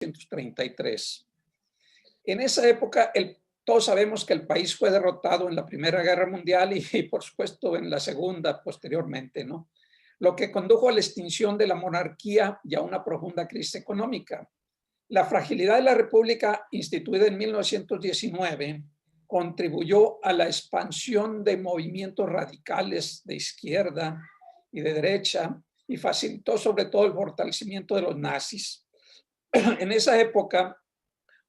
1933. En esa época, todos sabemos que el país fue derrotado en la Primera Guerra Mundial y por supuesto, en la Segunda posteriormente, ¿no? Lo que condujo a la extinción de la monarquía y a una profunda crisis económica. La fragilidad de la República, instituida en 1919, contribuyó a la expansión de movimientos radicales de izquierda y de derecha y facilitó sobre todo el fortalecimiento de los nazis. En esa época,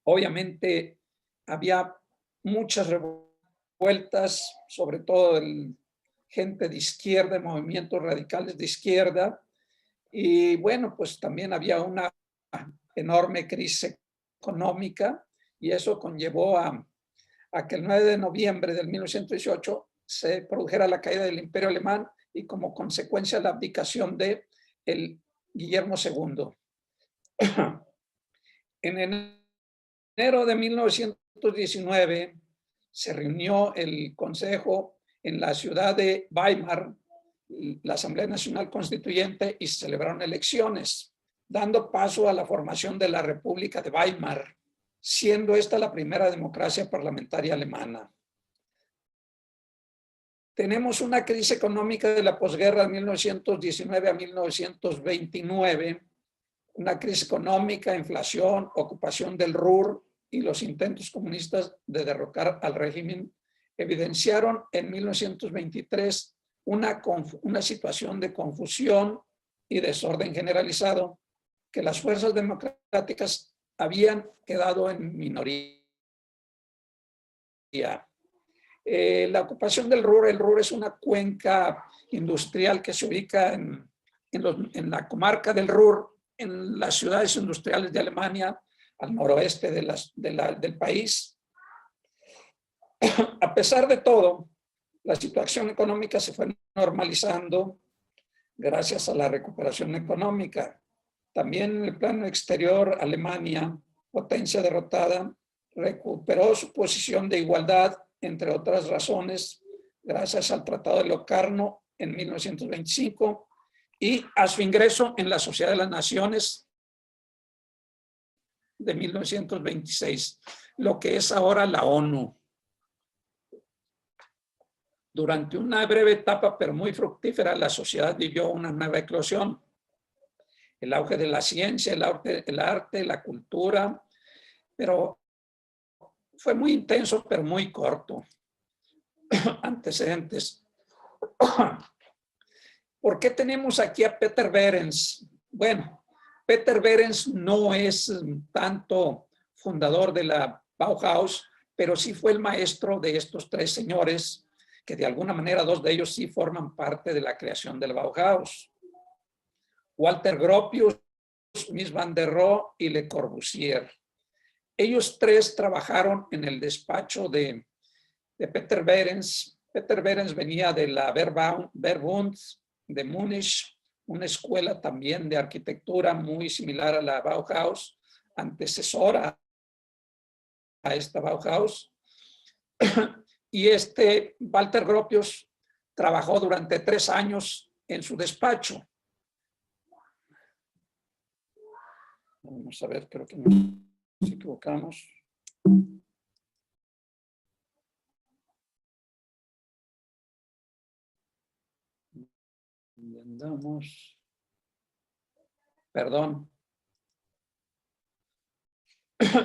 obviamente, había muchas revueltas, sobre todo gente de izquierda, movimientos radicales de izquierda, y bueno, pues también había una enorme crisis económica y eso conllevó a que el 9 de noviembre del 1918 se produjera la caída del Imperio Alemán y como consecuencia la abdicación de Guillermo II. En enero de 1919 se reunió el Consejo en la ciudad de Weimar, la Asamblea Nacional Constituyente, y se celebraron elecciones, dando paso a la formación de la República de Weimar, siendo esta la primera democracia parlamentaria alemana. Tenemos una crisis económica de la posguerra de 1919 a 1929, una crisis económica, inflación, ocupación del Ruhr y los intentos comunistas de derrocar al régimen evidenciaron en 1923 una situación de confusión y desorden generalizado que las fuerzas democráticas habían quedado en minoría. La ocupación del Ruhr, el Ruhr es una cuenca industrial que se ubica en la comarca del Ruhr, en las ciudades industriales de Alemania, al noroeste del país. A pesar de todo, la situación económica se fue normalizando gracias a la recuperación económica. También en el plano exterior, Alemania, potencia derrotada, recuperó su posición de igualdad, entre otras razones, gracias al Tratado de Locarno en 1925 y a su ingreso en la Sociedad de las Naciones de 1926, lo que es ahora la ONU. Durante una breve etapa, pero muy fructífera, la sociedad vivió una nueva eclosión. El auge de la ciencia, el arte, la cultura, pero fue muy intenso, pero muy corto. Antecedentes. ¿Por qué tenemos aquí a Peter Behrens? Bueno, Peter Behrens no es tanto fundador de la Bauhaus, pero sí fue el maestro de estos tres señores, que de alguna manera dos de ellos sí forman parte de la creación del Bauhaus. Walter Gropius, Mies van der Rohe y Le Corbusier. Ellos tres trabajaron en el despacho de Peter Behrens. Peter Behrens venía de la Verbund de Múnich, una escuela también de arquitectura muy similar a la Bauhaus, antecesora a esta Bauhaus. Y Walter Gropius trabajó durante 3 años en su despacho. Vamos a ver, creo que nos equivocamos. Andamos. Perdón.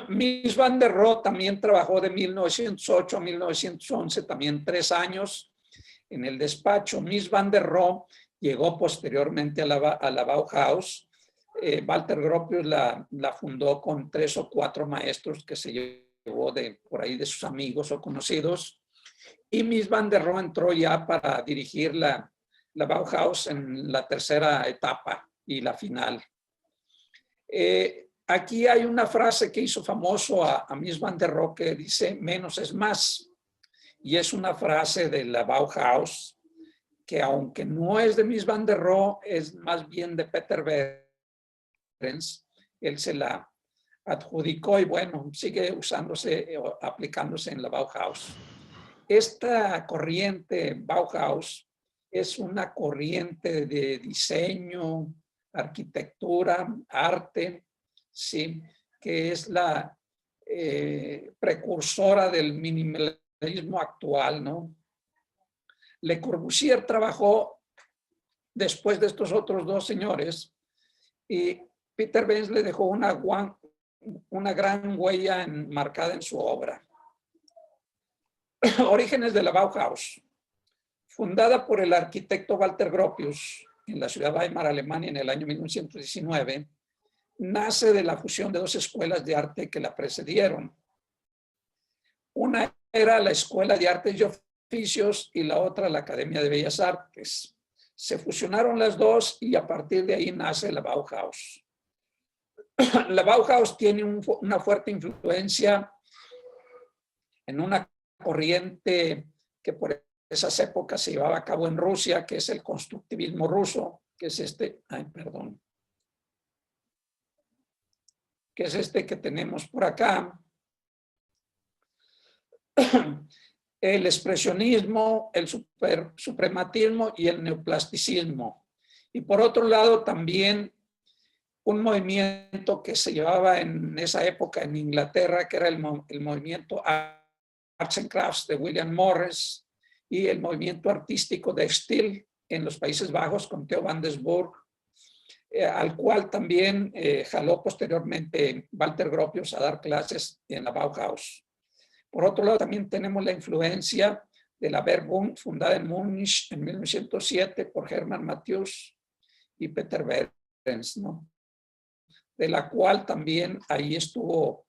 Mies van der Rohe también trabajó de 1908 a 1911, también 3 años en el despacho. Mies van der Rohe llegó posteriormente a la Bauhaus. Walter Gropius la fundó con 3 o 4 maestros que se llevó por ahí de sus amigos o conocidos. Y Mies van der Rohe entró ya para dirigir la Bauhaus en la tercera etapa y la final. Aquí hay una frase que hizo famoso a Mies van der Rohe que dice menos es más, y es una frase de la Bauhaus que, aunque no es de Mies van der Rohe, es más bien de Peter Behrens. Él se la adjudicó y bueno, sigue usándose o aplicándose en la Bauhaus. Esta corriente Bauhaus es una corriente de diseño, arquitectura, arte, ¿sí?, que es la precursora del minimalismo actual, ¿no? Le Corbusier trabajó después de estos otros dos señores y Peter Benz le dejó una gran huella marcada en su obra. Orígenes de la Bauhaus. Fundada por el arquitecto Walter Gropius en la ciudad de Weimar, Alemania, en el año 1919, nace de la fusión de dos escuelas de arte que la precedieron. Una era la Escuela de Artes y Oficios y la otra la Academia de Bellas Artes. Se fusionaron las dos y a partir de ahí nace la Bauhaus. La Bauhaus tiene una fuerte influencia en una corriente que por esas épocas se llevaba a cabo en Rusia, que es el constructivismo ruso, que es que tenemos por acá. El expresionismo, el suprematismo y el neoplasticismo. Y por otro lado también un movimiento que se llevaba en esa época en Inglaterra, que era el movimiento Arts and Crafts de William Morris y el movimiento artístico de Still en los Países Bajos con Theo van der Burg, al cual también jaló posteriormente Walter Gropius a dar clases en la Bauhaus. Por otro lado, también tenemos la influencia de la Verbund, fundada en Múnich en 1907 por Hermann Matthews y Peter Behrens, ¿no? De la cual también ahí estuvo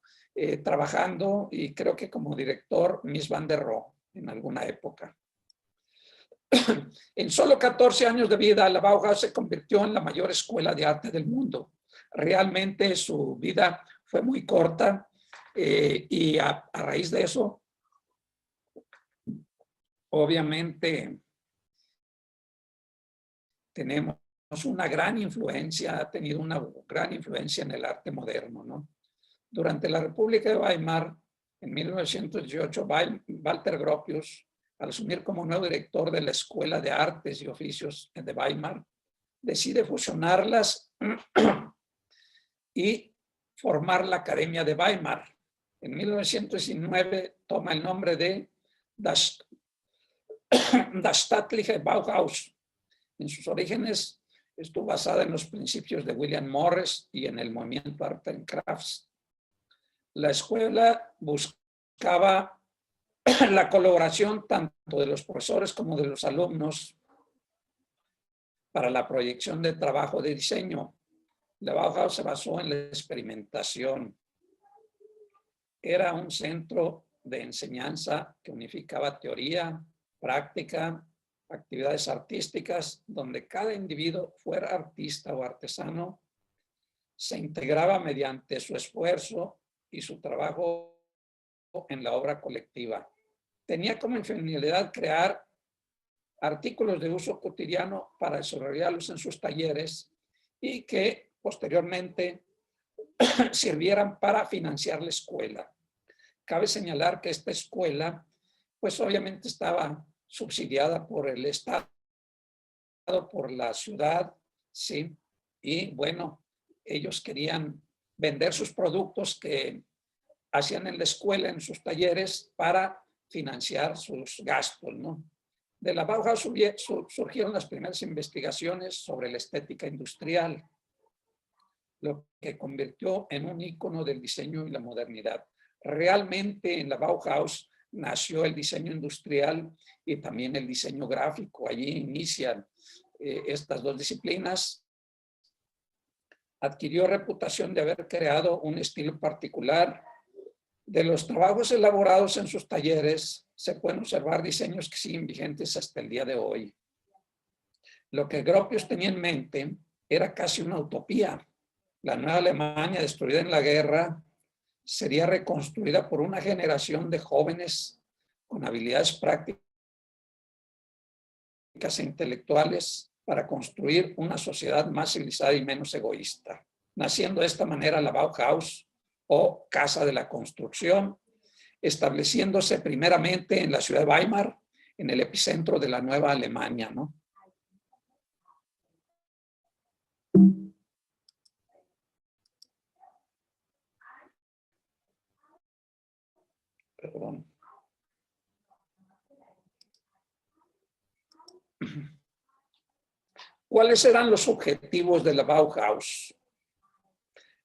trabajando y creo que como director Mies van der Rohe en alguna época. En solo 14 años de vida, la Bauhaus se convirtió en la mayor escuela de arte del mundo. Realmente su vida fue muy corta y a raíz de eso, obviamente, tenemos una gran influencia, ha tenido una gran influencia en el arte moderno, ¿no? Durante la República de Weimar, en 1918, Walter Gropius, al asumir como nuevo director de la Escuela de Artes y Oficios de Weimar, decide fusionarlas y formar la Academia de Weimar. En 1919 toma el nombre de Das Staatliche Bauhaus. En sus orígenes estuvo basada en los principios de William Morris y en el movimiento Arts and Crafts. La escuela buscaba la colaboración tanto de los profesores como de los alumnos para la proyección de trabajo de diseño. La Bauhaus se basó en la experimentación. Era un centro de enseñanza que unificaba teoría, práctica, actividades artísticas, donde cada individuo, fuera artista o artesano, se integraba mediante su esfuerzo y su trabajo en la obra colectiva. Tenía como finalidad crear artículos de uso cotidiano para desarrollarlos en sus talleres y que posteriormente sirvieran para financiar la escuela. Cabe señalar que esta escuela, pues obviamente estaba subsidiada por el Estado, por la ciudad, ¿sí? Y bueno, ellos querían vender sus productos que hacían en la escuela, en sus talleres, para financiar sus gastos, ¿no? De la Bauhaus surgieron las primeras investigaciones sobre la estética industrial, lo que convirtió en un ícono del diseño y la modernidad. Realmente en la Bauhaus nació el diseño industrial y también el diseño gráfico. Allí inician estas dos disciplinas. Adquirió reputación de haber creado un estilo particular. De los trabajos elaborados en sus talleres se pueden observar diseños que siguen vigentes hasta el día de hoy. Lo que Gropius tenía en mente era casi una utopía. La nueva Alemania, destruida en la guerra, sería reconstruida por una generación de jóvenes con habilidades prácticas e intelectuales para construir una sociedad más civilizada y menos egoísta. Naciendo de esta manera la Bauhaus, o Casa de la Construcción, estableciéndose primeramente en la ciudad de Weimar, en el epicentro de la Nueva Alemania, ¿no? Perdón. ¿Cuáles eran los objetivos de la Bauhaus?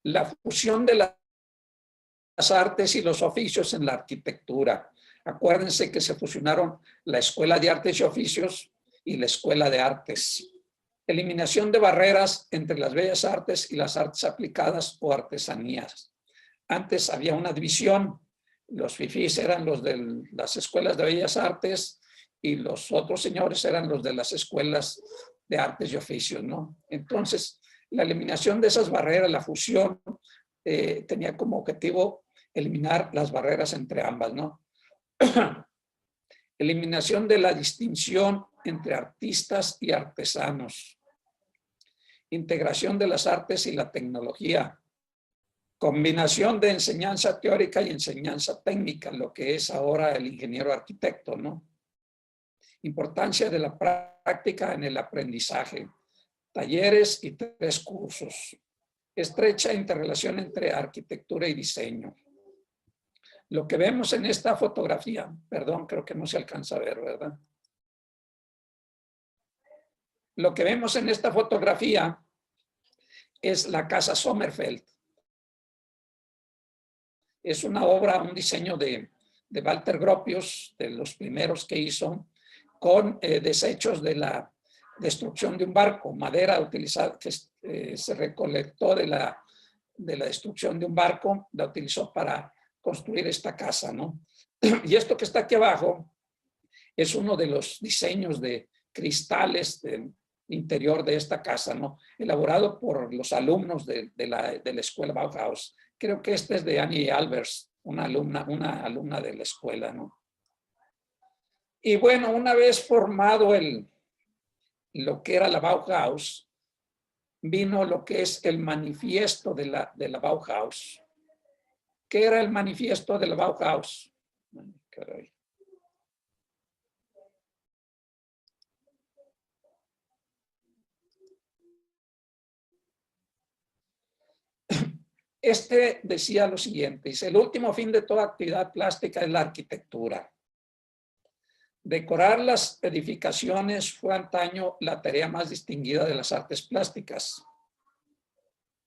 La fusión de las artes y los oficios en la arquitectura. Acuérdense que se fusionaron la Escuela de Artes y Oficios y la Escuela de Artes. Eliminación de barreras entre las bellas artes y las artes aplicadas o artesanías. Antes había una división. Los fifís eran los de las escuelas de bellas artes y los otros señores eran los de las escuelas de artes y oficios, ¿no? Entonces, la eliminación de esas barreras, la fusión, tenía como objetivo eliminar las barreras entre ambas, ¿no? Eliminación de la distinción entre artistas y artesanos. Integración de las artes y la tecnología. Combinación de enseñanza teórica y enseñanza técnica, lo que es ahora el ingeniero arquitecto, ¿no? Importancia de la práctica en el aprendizaje. Talleres y 3 cursos. Estrecha interrelación entre arquitectura y diseño. Lo que vemos en esta fotografía, perdón, creo que no se alcanza a ver, ¿verdad? Lo que vemos en esta fotografía es la Casa Sommerfeld. Es una obra, un diseño de Walter Gropius, de los primeros que hizo, con desechos de la destrucción de un barco, madera utilizada que se recolectó de la destrucción de un barco, la utilizó para construir esta casa, ¿no? Y esto que está aquí abajo es uno de los diseños de cristales del interior de esta casa, ¿no? Elaborado por los alumnos de la escuela Bauhaus. Creo que este es de Annie Albers, una alumna de la escuela, ¿no? Y bueno, una vez formado lo que era la Bauhaus, vino lo que es el manifiesto de la Bauhaus. ¿Qué era el manifiesto de la Bauhaus? Caray. Este decía lo siguiente, dice, el último fin de toda actividad plástica es la arquitectura. Decorar las edificaciones fue antaño la tarea más distinguida de las artes plásticas,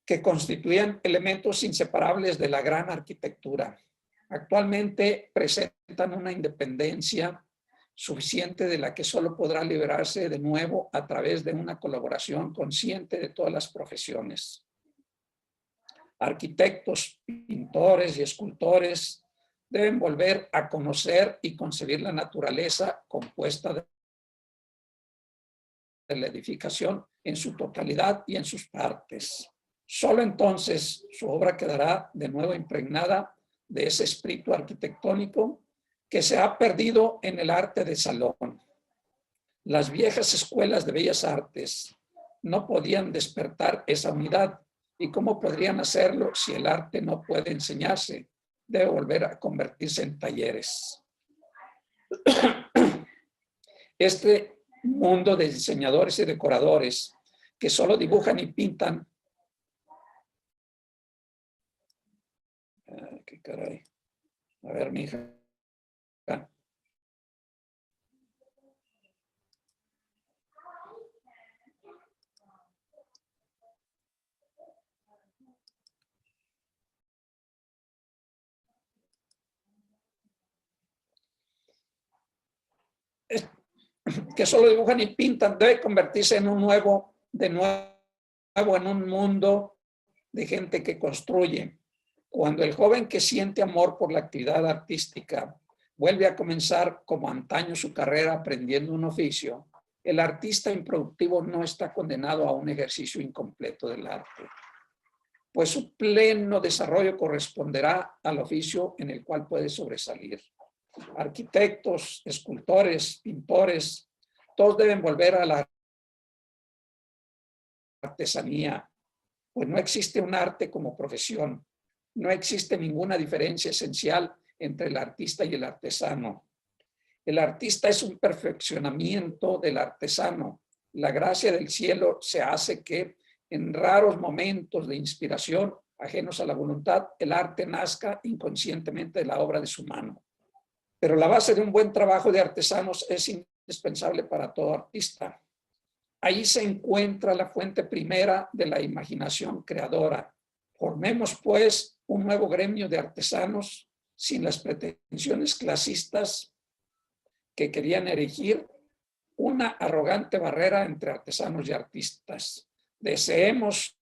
que constituían elementos inseparables de la gran arquitectura. Actualmente presentan una independencia suficiente de la que solo podrá liberarse de nuevo a través de una colaboración consciente de todas las profesiones. Arquitectos, pintores y escultores deben volver a conocer y concebir la naturaleza compuesta de la edificación en su totalidad y en sus partes. Solo entonces su obra quedará de nuevo impregnada de ese espíritu arquitectónico que se ha perdido en el arte de salón. Las viejas escuelas de bellas artes no podían despertar esa unidad. ¿Y cómo podrían hacerlo si el arte no puede enseñarse? Debe volver a convertirse en talleres. Este mundo de diseñadores y decoradores que solo dibujan y pintan. ¿Qué caray? A ver, mi hija. Que solo dibujan y pintan, debe convertirse en de nuevo en un mundo de gente que construye. Cuando el joven que siente amor por la actividad artística vuelve a comenzar como antaño su carrera aprendiendo un oficio, el artista improductivo no está condenado a un ejercicio incompleto del arte, pues su pleno desarrollo corresponderá al oficio en el cual puede sobresalir. Arquitectos, escultores, pintores, todos deben volver a la artesanía, pues no existe un arte como profesión. No existe ninguna diferencia esencial entre el artista y el artesano. El artista es un perfeccionamiento del artesano. La gracia del cielo se hace que en raros momentos de inspiración ajenos a la voluntad, el arte nazca inconscientemente de la obra de su mano. Pero la base de un buen trabajo de artesanos es indispensable para todo artista. Ahí se encuentra la fuente primera de la imaginación creadora. Formemos, pues, un nuevo gremio de artesanos sin las pretensiones clasistas que querían erigir una arrogante barrera entre artesanos y artistas. Deseemos,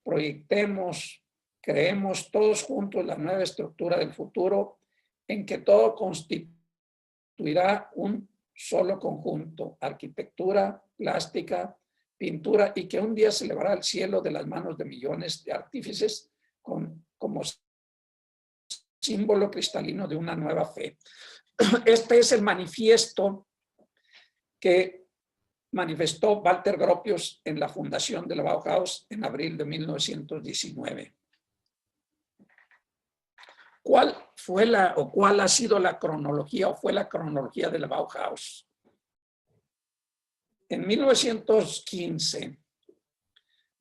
proyectemos, creemos todos juntos la nueva estructura del futuro en que todo constituirá un solo conjunto, arquitectura, plástica, pintura, y que un día se elevará al cielo de las manos de millones de artífices como símbolo cristalino de una nueva fe. Este es el manifiesto que manifestó Walter Gropius en la fundación de la Bauhaus en abril de 1919. ¿Cuál ha sido la cronología o fue la cronología de la Bauhaus? En 1915,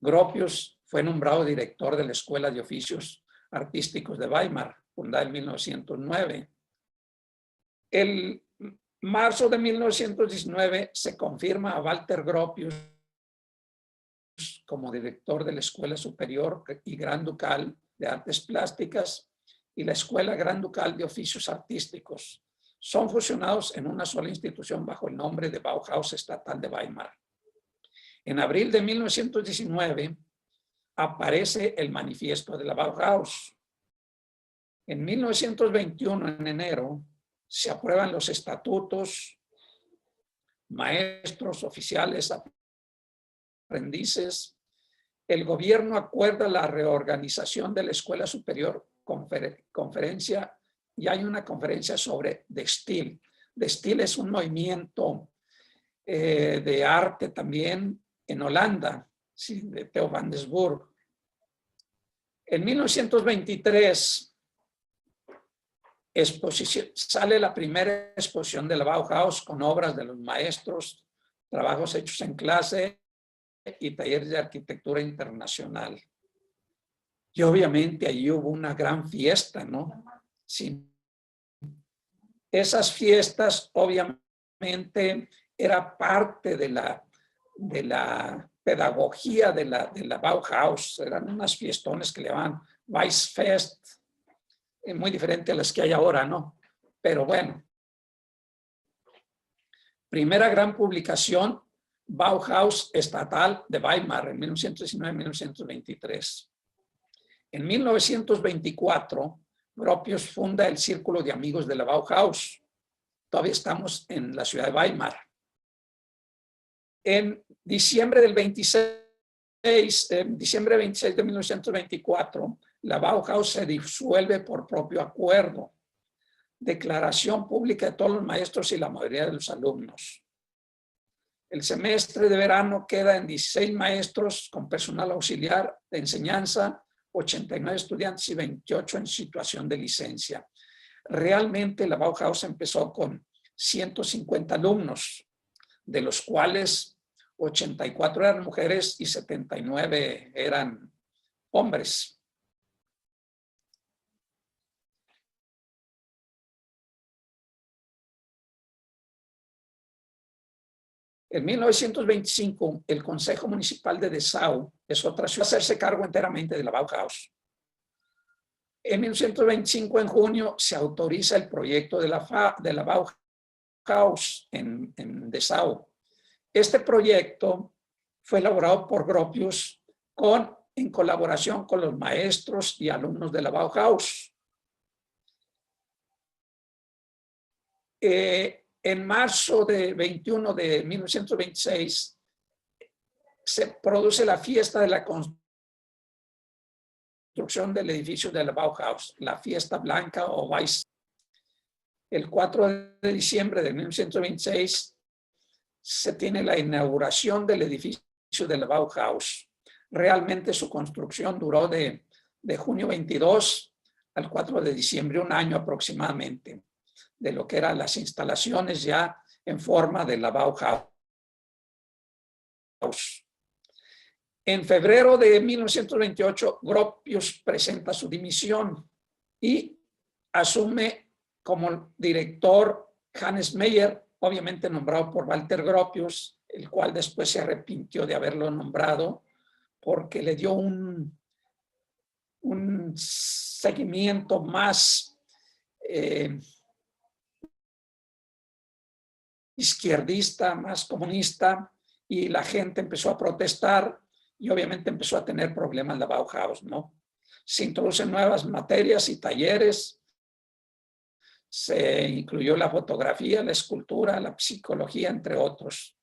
Gropius fue nombrado director de la Escuela de Oficios Artísticos de Weimar, fundada en 1909. El marzo de 1919 se confirma a Walter Gropius como director de la Escuela Superior y Gran Ducal de Artes Plásticas y la Escuela Gran Ducal de Oficios Artísticos. Son fusionados en una sola institución bajo el nombre de Bauhaus Estatal de Weimar. En abril de 1919 aparece el manifiesto de la Bauhaus. En 1921, en enero, se aprueban los estatutos, maestros, oficiales, aprendices. El gobierno acuerda la reorganización de la Escuela Superior, conferencia, y hay una conferencia sobre De Stijl. De Stijl es un movimiento de arte también en Holanda, ¿sí? De Theo van Doesburg. En 1923 sale la primera exposición de la Bauhaus con obras de los maestros, trabajos hechos en clase y talleres de arquitectura internacional. Y obviamente allí hubo una gran fiesta, ¿no? Sí. Esas fiestas obviamente era parte de la pedagogía de la Bauhaus. Eran unas fiestones que le llamaban Weissfest, muy diferente a las que hay ahora, ¿no? Pero bueno. Primera gran publicación, Bauhaus Estatal de Weimar, en 1919-1923. En 1924, Gropius funda el Círculo de Amigos de la Bauhaus. Todavía estamos en la ciudad de Weimar. En diciembre 26 de 1924, la Bauhaus se disuelve por propio acuerdo. Declaración pública de todos los maestros y la mayoría de los alumnos. El semestre de verano queda en 16 maestros con personal auxiliar de enseñanza, 89 estudiantes y 28 en situación de licencia. Realmente la Bauhaus empezó con 150 alumnos, de los cuales 84 eran mujeres y 79 eran hombres. En 1925, el Consejo Municipal de Dessau es otra ciudad, hacerse cargo enteramente de la Bauhaus. En 1925, en junio, se autoriza el proyecto de la Bauhaus en Dessau. Este proyecto fue elaborado por Gropius en colaboración con los maestros y alumnos de la Bauhaus. En marzo de 21 de 1926 se produce la fiesta de la construcción del edificio de la Bauhaus, la fiesta blanca o Weiß. El 4 de diciembre de 1926 se tiene la inauguración del edificio de la Bauhaus. Realmente su construcción duró de junio 22 al 4 de diciembre, un año aproximadamente, de lo que eran las instalaciones ya en forma de la Bauhaus. En febrero de 1928, Gropius presenta su dimisión y asume como director Hannes Meyer, obviamente nombrado por Walter Gropius, el cual después se arrepintió de haberlo nombrado porque le dio un seguimiento más izquierdista, más comunista, y la gente empezó a protestar y obviamente empezó a tener problemas la Bauhaus, ¿no? Se introducen nuevas materias y talleres, se incluyó la fotografía, la escultura, la psicología, entre otros.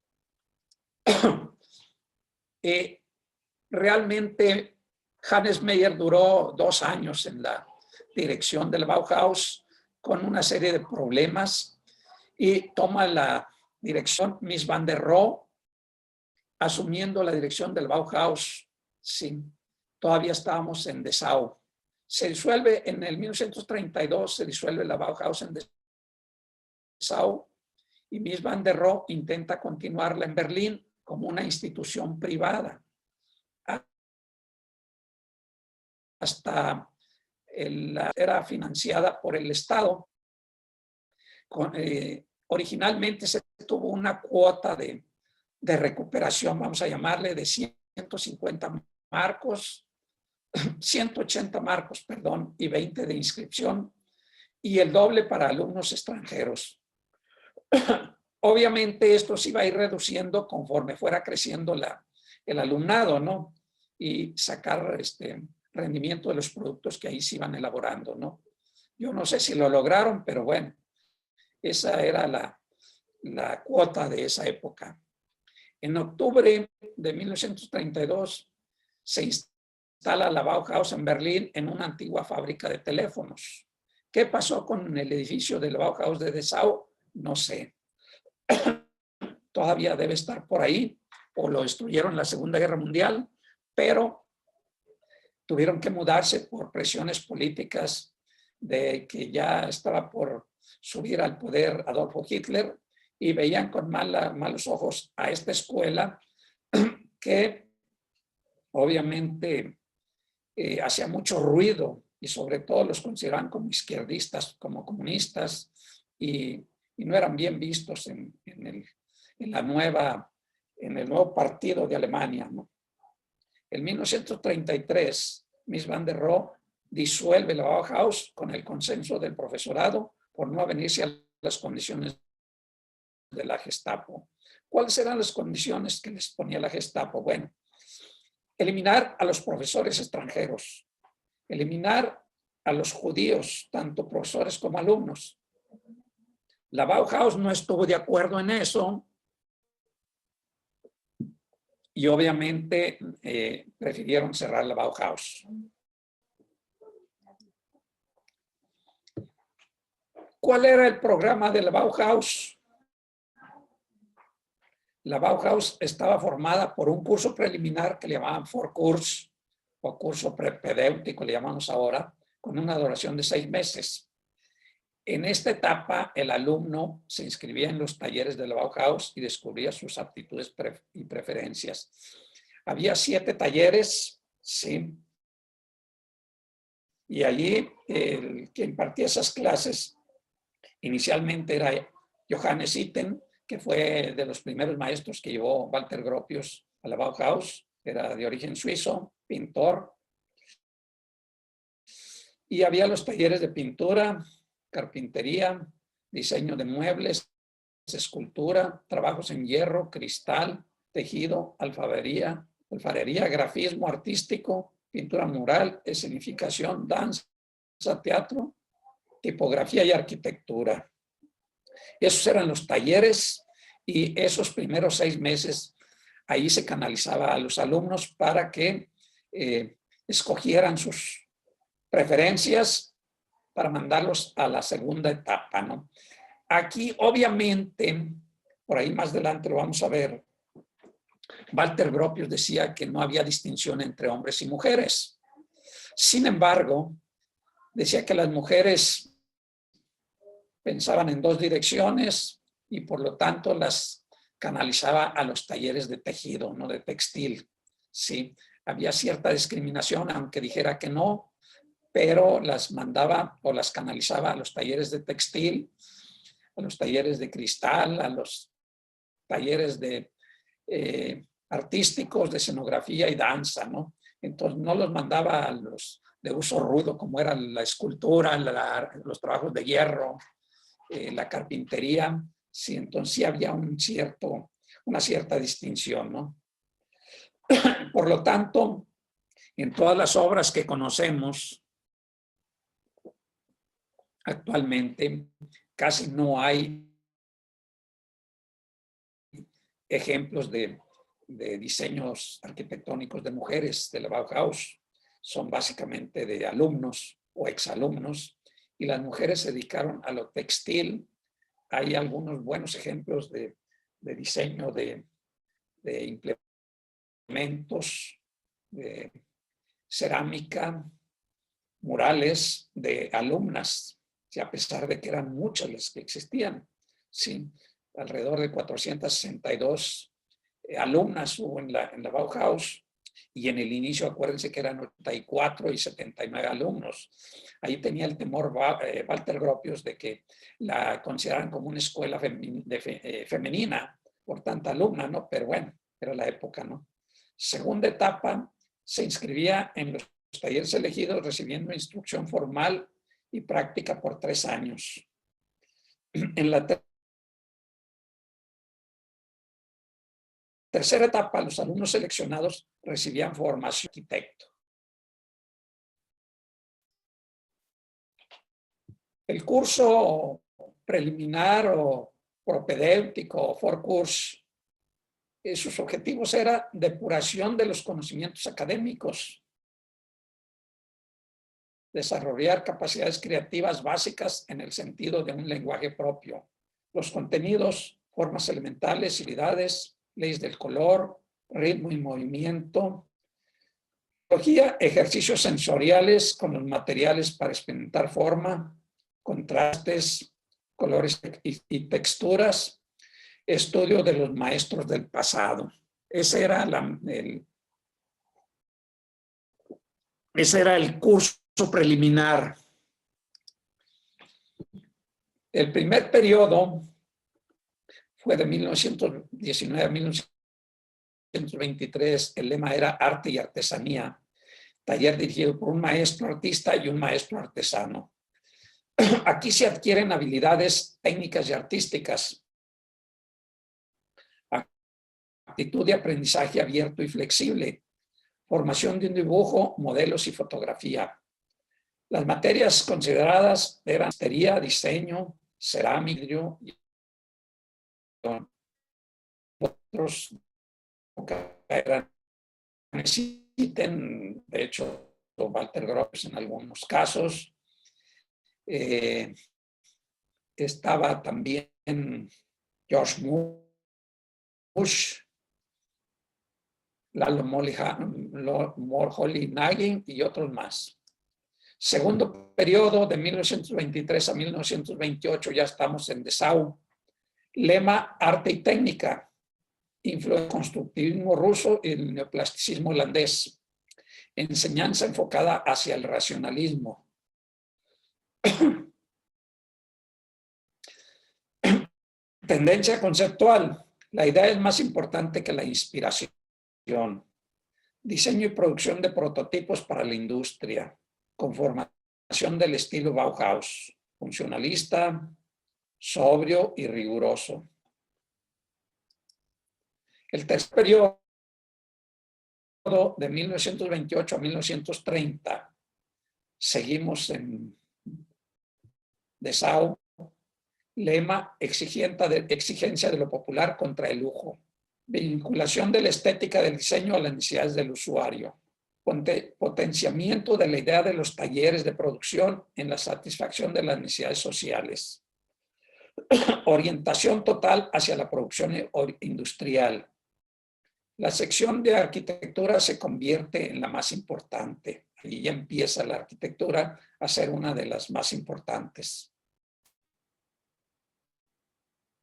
Realmente Hannes Meyer duró 2 años en la dirección del Bauhaus con una serie de problemas y toma la dirección Mies van der Rohe, asumiendo la dirección del Bauhaus. Sí, todavía estábamos en Dessau. Se disuelve en el 1932, se disuelve la Bauhaus en Dessau y Mies van der Rohe intenta continuarla en Berlín como una institución privada. Hasta era financiada por el Estado. Originalmente se tuvo una cuota de recuperación, vamos a llamarle, de 150 marcos, 180 marcos, perdón, y 20 de inscripción, y el doble para alumnos extranjeros. Obviamente esto se iba a ir reduciendo conforme fuera creciendo el alumnado, ¿no? Y sacar rendimiento de los productos que ahí se iban elaborando, ¿no? Yo no sé si lo lograron, pero bueno, esa era la cuota de esa época. En octubre de 1932 se instala la Bauhaus en Berlín en una antigua fábrica de teléfonos. ¿Qué pasó con el edificio del Bauhaus de Dessau? No sé. Todavía debe estar por ahí o lo destruyeron en la Segunda Guerra Mundial, pero tuvieron que mudarse por presiones políticas de que ya estaba por subir al poder Adolfo Hitler y veían con malos ojos a esta escuela que obviamente hacía mucho ruido y sobre todo los consideraban como izquierdistas, como comunistas y no eran bien vistos en el nuevo partido de Alemania, ¿no? En 1933, Mies van der Rohe disuelve la Bauhaus con el consenso del profesorado por no avenirse a las condiciones de la Gestapo. ¿Cuáles eran las condiciones que les ponía la Gestapo? Bueno, eliminar a los profesores extranjeros, eliminar a los judíos, tanto profesores como alumnos. La Bauhaus no estuvo de acuerdo en eso y obviamente prefirieron cerrar la Bauhaus. ¿Cuál era el programa de la Bauhaus? La Bauhaus estaba formada por un curso preliminar que le llamaban Vorkurs o curso prepedéutico, le llamamos ahora, con una duración de 6 meses. En esta etapa, el alumno se inscribía en los talleres de la Bauhaus y descubría sus aptitudes y preferencias. Había 7 talleres, ¿sí? Y allí el que impartía esas clases inicialmente era Johannes Itten, que fue de los primeros maestros que llevó Walter Gropius a la Bauhaus. Era de origen suizo, pintor. Y había los talleres de pintura, carpintería, diseño de muebles, escultura, trabajos en hierro, cristal, tejido, alfarería, grafismo artístico, pintura mural, escenificación, danza, teatro, tipografía y arquitectura. Esos eran los talleres y esos primeros 6 meses ahí se canalizaba a los alumnos para que escogieran sus preferencias para mandarlos a la segunda etapa, ¿no? Aquí, obviamente, por ahí más adelante lo vamos a ver, Walter Gropius decía que no había distinción entre hombres y mujeres. Sin embargo, decía que las mujeres pensaban en 2 direcciones y por lo tanto las canalizaba a los talleres de tejido, no de textil. Sí, había cierta discriminación, aunque dijera que no, pero las mandaba o las canalizaba a los talleres de textil, a los talleres de cristal, a los talleres de artísticos, de escenografía y danza, ¿no? Entonces no los mandaba a los de uso rudo, como era la escultura, los trabajos de hierro, la carpintería. Sí, entonces sí había una cierta distinción, ¿no? Por lo tanto, en todas las obras que conocemos actualmente, casi no hay ejemplos de diseños arquitectónicos de mujeres de la Bauhaus. Son básicamente de alumnos o exalumnos, y las mujeres se dedicaron a lo textil. Hay algunos buenos ejemplos de diseño de implementos, de cerámica, murales de alumnas, y a pesar de que eran muchas las que existían, sí, alrededor de 462 alumnas hubo en la Bauhaus, y en el inicio acuérdense que eran 84 y 79 alumnos. Ahí tenía el temor Walter Gropius de que la consideraran como una escuela femenina por tanta alumna, ¿no? Pero bueno, era la época, ¿no? Segunda etapa, se inscribía en los talleres elegidos recibiendo instrucción formal y práctica por 3 años. En la tercera etapa, los alumnos seleccionados recibían formación de arquitecto. El curso preliminar o propedéutico o forecourse, sus objetivos eran depuración de los conocimientos académicos, desarrollar capacidades creativas básicas en el sentido de un lenguaje propio, los contenidos, formas elementales, habilidades, leyes del color, ritmo y movimiento, ejercicios sensoriales con los materiales para experimentar forma, contrastes, colores y texturas, estudio de los maestros del pasado. Ese era el curso preliminar. El primer periodo fue de 1919 a 1923. El lema era arte y artesanía. Taller dirigido por un maestro artista y un maestro artesano. Aquí se adquieren habilidades técnicas y artísticas, actitud de aprendizaje abierto y flexible, formación de un dibujo, modelos y fotografía. Las materias consideradas eran artesanía, diseño, cerámica y otros eran existen, de hecho, Walter Gropius en algunos casos. Estaba también George Bush, Lalo Molly-Nagin y otros más. Segundo periodo, de 1923 a 1928, ya estamos en Dessau. Lema, arte y técnica. Influencia del constructivismo ruso y el neoplasticismo holandés. Enseñanza enfocada hacia el racionalismo. Tendencia conceptual. La idea es más importante que la inspiración. Diseño y producción de prototipos para la industria. Conformación del estilo Bauhaus. Funcionalista, sobrio y riguroso. El tercer periodo, de 1928 a 1930, seguimos en Dessau. Lema, exigencia de lo popular contra el lujo. Vinculación de la estética del diseño a las necesidades del usuario. Potenciamiento de la idea de los talleres de producción en la satisfacción de las necesidades sociales. Orientación total hacia la producción industrial. La sección de arquitectura se convierte en la más importante. Allí ya empieza la arquitectura a ser una de las más importantes.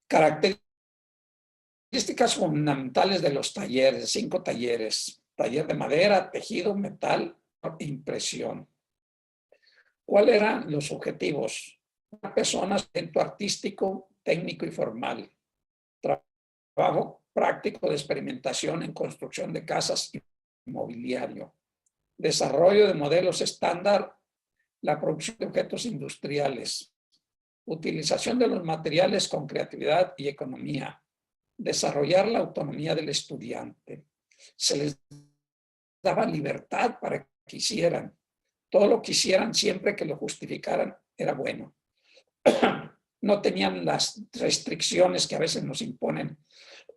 Características fundamentales de los talleres, 5 talleres. Taller de madera, tejido, metal, impresión. ¿Cuáles eran los objetivos? Personas, talento artístico, técnico y formal. Trabajo práctico de experimentación en construcción de casas y mobiliario. Desarrollo de modelos estándar, la producción de objetos industriales. Utilización de los materiales con creatividad y economía. Desarrollar la autonomía del estudiante. Se les daba libertad para que hicieran. Todo lo que hicieran siempre que lo justificaran era bueno. No tenían las restricciones que a veces nos imponen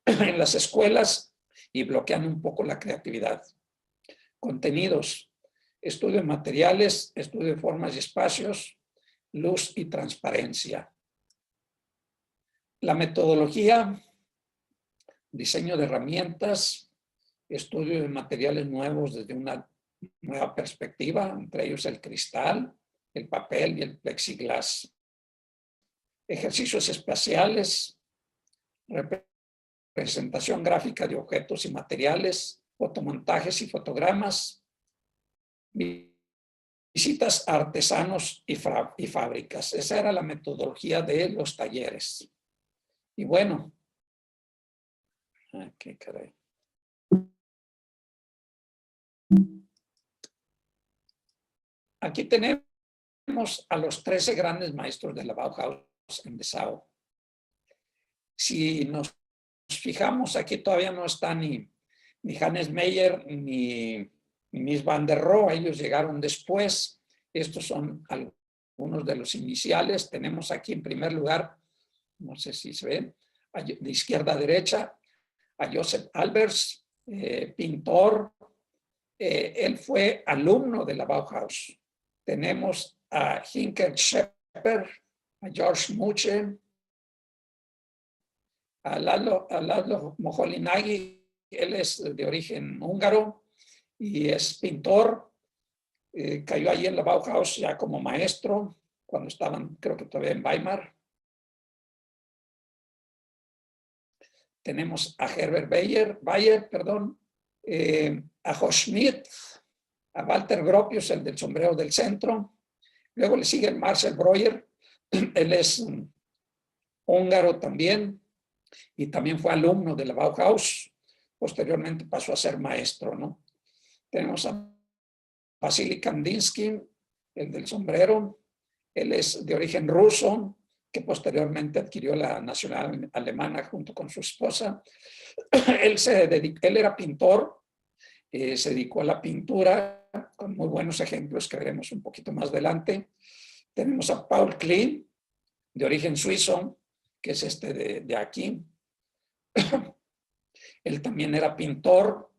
en las escuelas y bloquean un poco la creatividad. Contenidos, estudio de materiales, estudio de formas y espacios, luz y transparencia. La metodología, diseño de herramientas, estudio de materiales nuevos desde una nueva perspectiva, entre ellos el cristal, el papel y el plexiglas. Ejercicios espaciales, representación gráfica de objetos y materiales, fotomontajes y fotogramas, visitas a artesanos y fábricas. Esa era la metodología de los talleres. Y bueno, qué caray. Aquí tenemos a los 13 grandes maestros de la Bauhaus en Dessau. Si nos fijamos, aquí todavía no está ni Hannes Meyer ni Mies van der Rohe, ellos llegaron después. Estos son algunos de los iniciales. Tenemos aquí en primer lugar, no sé si se ve, de izquierda a derecha, a Joseph Albers, pintor. Él fue alumno de la Bauhaus. Tenemos a Hinker Schepper, a George Muche, a Laszlo Moholy-Nagy. Él es de origen húngaro y es pintor. Cayó allí en la Bauhaus ya como maestro cuando estaban, creo que todavía en Weimar. Tenemos a Herbert Bayer, a Josh Schmidt, a Walter Gropius, el del sombrero del centro. Luego le sigue Marcel Breuer, él es húngaro también y también fue alumno de la Bauhaus. Posteriormente pasó a ser maestro, ¿no? Tenemos a Vasily Kandinsky, el del sombrero. Él es de origen ruso, que posteriormente adquirió la nacionalidad alemana junto con su esposa. Él era pintor, se dedicó a la pintura con muy buenos ejemplos que veremos un poquito más adelante. Tenemos a Paul Klee, de origen suizo, que es este de aquí. Él también era pintor.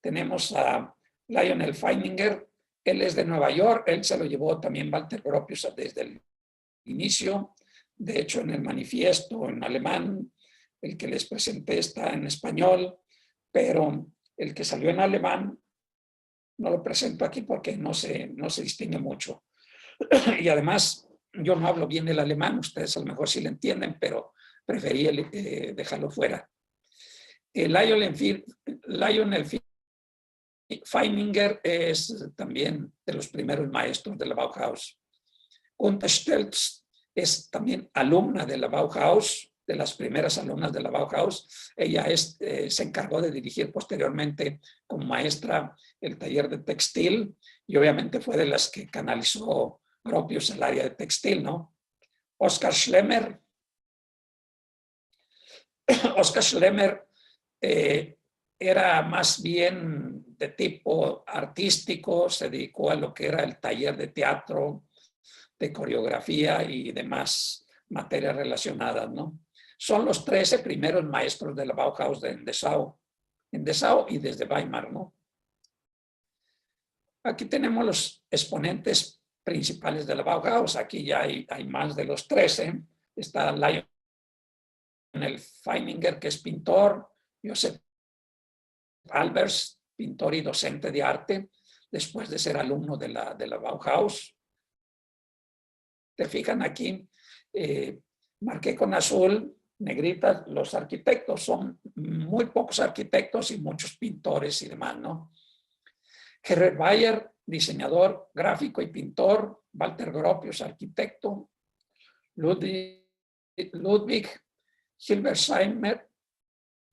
Tenemos a Lionel Feininger, él es de Nueva York, él se lo llevó también Walter Gropius desde el inicio. De hecho, en el manifiesto en alemán, el que les presenté está en español, pero el que salió en alemán no lo presento aquí porque no se distingue mucho. Y además, yo no hablo bien el alemán, ustedes a lo mejor sí lo entienden, pero preferí dejarlo fuera. Lionel Feininger es también de los primeros maestros de la Bauhaus. Uta Stelz es también alumna de la Bauhaus, de las primeras alumnas de la Bauhaus. Ella se encargó de dirigir posteriormente como maestra el taller de textil y obviamente fue de las que canalizó Gropius el área de textil, ¿no? Oskar Schlemmer. Oskar Schlemmer era más bien de tipo artístico, se dedicó a lo que era el taller de teatro, de coreografía y demás materias relacionadas, ¿no? Son los 13 primeros maestros de la Bauhaus en Dessau y desde Weimar, ¿no? Aquí tenemos los exponentes principales de la Bauhaus. Aquí ya hay más de los 13. Está Lionel Feininger, que es pintor, Joseph Albers, pintor y docente de arte, después de ser alumno de la Bauhaus. Te fijan aquí, marqué con azul, negritas, los arquitectos. Son muy pocos arquitectos y muchos pintores y demás, ¿no? Herbert Bayer, diseñador gráfico y pintor. Walter Gropius, arquitecto, Ludwig Hilbersheimer,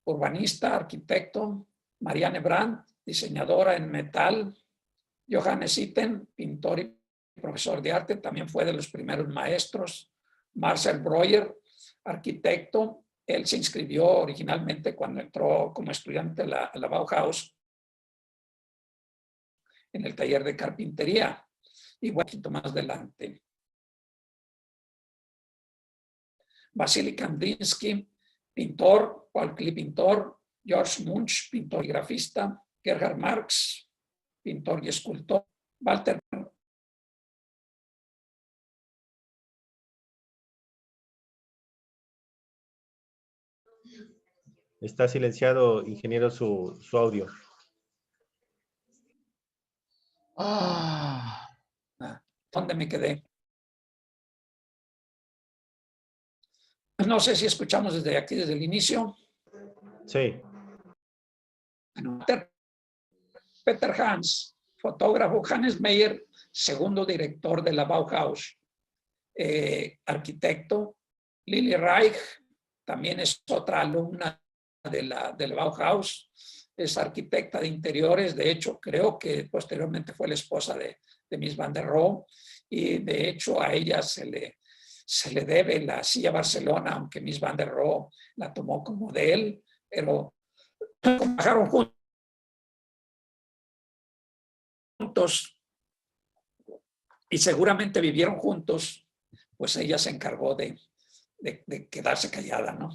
urbanista, arquitecto, Marianne Brandt, diseñadora en metal, Johannes Itten, pintor y profesor de arte, también fue de los primeros maestros, Marcel Breuer, arquitecto. Él se inscribió originalmente cuando entró como estudiante a la Bauhaus en el taller de carpintería. Y un poquito más adelante. Vasily Kandinsky, pintor, Paul Klee, pintor, George Munch, pintor y grafista, Gerhard Marx, pintor y escultor, Walter. Está silenciado, ingeniero, su audio. ¿Dónde me quedé? No sé si escuchamos desde aquí, desde el inicio. Sí. Peter Hans, fotógrafo, Hannes Meyer, segundo director de la Bauhaus, arquitecto, Lili Reich, también es otra alumna de la Bauhaus, es arquitecta de interiores, de hecho creo que posteriormente fue la esposa de Mies van der Rohe, y de hecho a ella se le debe la silla Barcelona, aunque Mies van der Rohe la tomó como de él, pero trabajaron juntos y seguramente vivieron juntos, pues ella se encargó de quedarse callada, ¿no?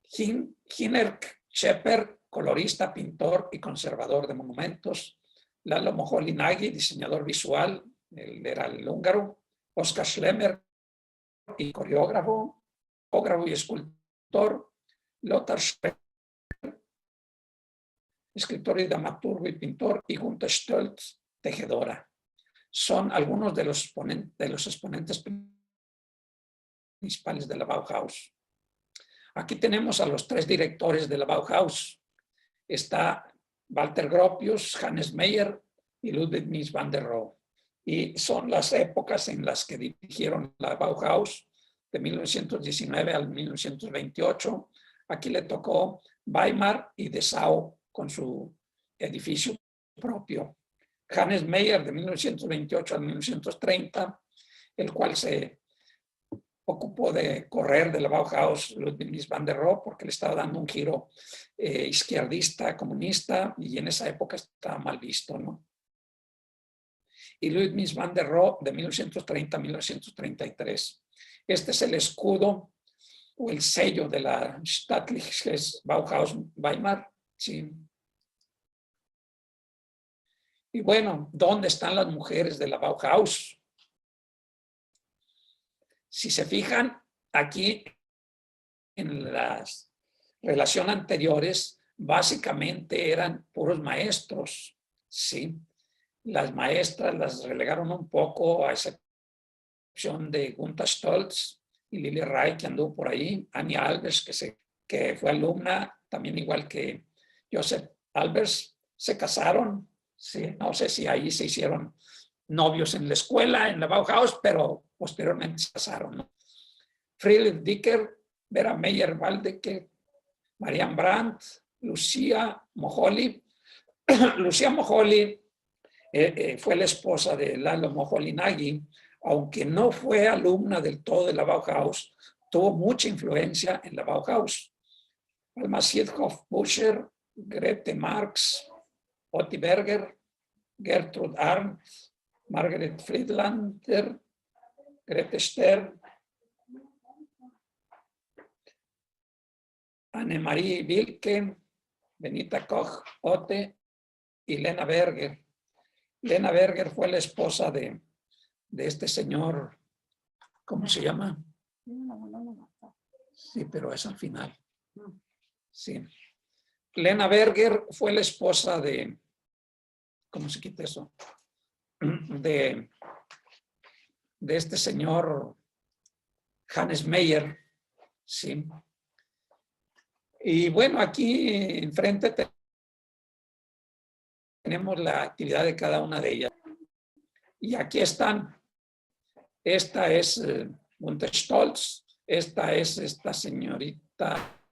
Hinnerk Schepper, colorista, pintor y conservador de monumentos. Lalo Moholy-Nagy, diseñador visual, él era el húngaro. Oskar Schlemmer, y coreógrafo y escultor. Lothar Schreck, escritor y dramaturgo y pintor. Y Gunther Stolz, tejedora. Son algunos de los exponentes principales de la Bauhaus. Aquí tenemos a los tres directores de la Bauhaus. Está Walter Gropius, Hannes Meyer y Ludwig Mies van der Rohe. Y son las épocas en las que dirigieron la Bauhaus, de 1919 al 1928. Aquí le tocó Weimar y Dessau con su edificio propio. Hannes Meyer, de 1928 al 1930, el cual se ocupó de correr de la Bauhaus Ludwig Mies van der Rohe porque le estaba dando un giro izquierdista, comunista, y en esa época estaba mal visto, ¿no? Y Ludwig Mies van der Rohe, de 1930 a 1933. Este es el escudo o el sello de la Staatliches Bauhaus Weimar, ¿sí? Y bueno, ¿dónde están las mujeres de la Bauhaus? Si se fijan, aquí en las relaciones anteriores, básicamente eran puros maestros, ¿sí? Las maestras las relegaron un poco, a excepción de Gunther Stolz y Lili Reich, que anduvo por ahí, Annie Albers, que fue alumna, también igual que Joseph Albers, se casaron, ¿sí? No sé si ahí se hicieron novios en la escuela, en la Bauhaus, pero posteriormente se casaron, ¿no? Friedrich Dicker, Vera Meyer-Waldecker, Marianne Brandt, Lucia Moholy. Lucia Moholy fue la esposa de Lalo Moholy-Nagy, aunque no fue alumna del todo de la Bauhaus, tuvo mucha influencia en la Bauhaus. Alma Siedhoff-Buscher, Grete Marx, Otti Berger, Gertrud Arndt, Margaret Friedlander, Grete Stern, Annemarie Wilke, Benita Koch-Otte y Lena Berger. Lena Berger fue la esposa de este señor, ¿cómo se llama? Sí, pero es al final. Sí. Lena Berger fue la esposa de, ¿cómo se quita eso? De este señor Hannes Meyer, sí. Y bueno, aquí enfrente tenemos la actividad de cada una de ellas. Y aquí están Esta es Gunther Stolz. Esta es esta señorita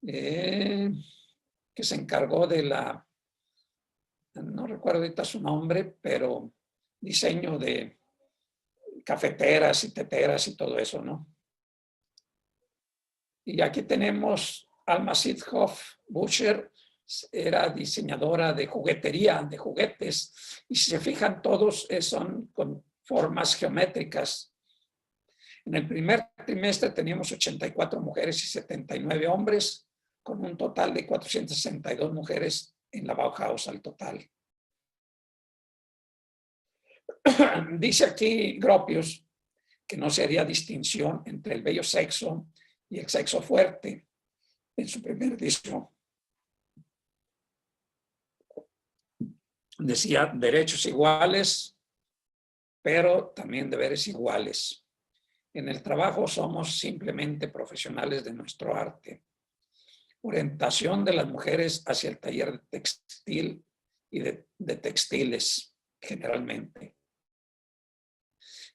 que se encargó de la, no recuerdo ahorita su nombre, pero diseño de cafeteras y teteras y todo eso, ¿no? Y aquí tenemos Alma Sidhoff Buscher, era diseñadora de juguetería, de juguetes, y si se fijan todos son con formas geométricas. En el primer trimestre teníamos 84 mujeres y 79 hombres, con un total de 462 mujeres en la Bauhaus al total. Dice aquí Gropius que no se haría distinción entre el bello sexo y el sexo fuerte en su primer disco. Decía derechos iguales, pero también deberes iguales. En el trabajo somos simplemente profesionales de nuestro arte. Orientación de las mujeres hacia el taller de textil y de textiles, generalmente.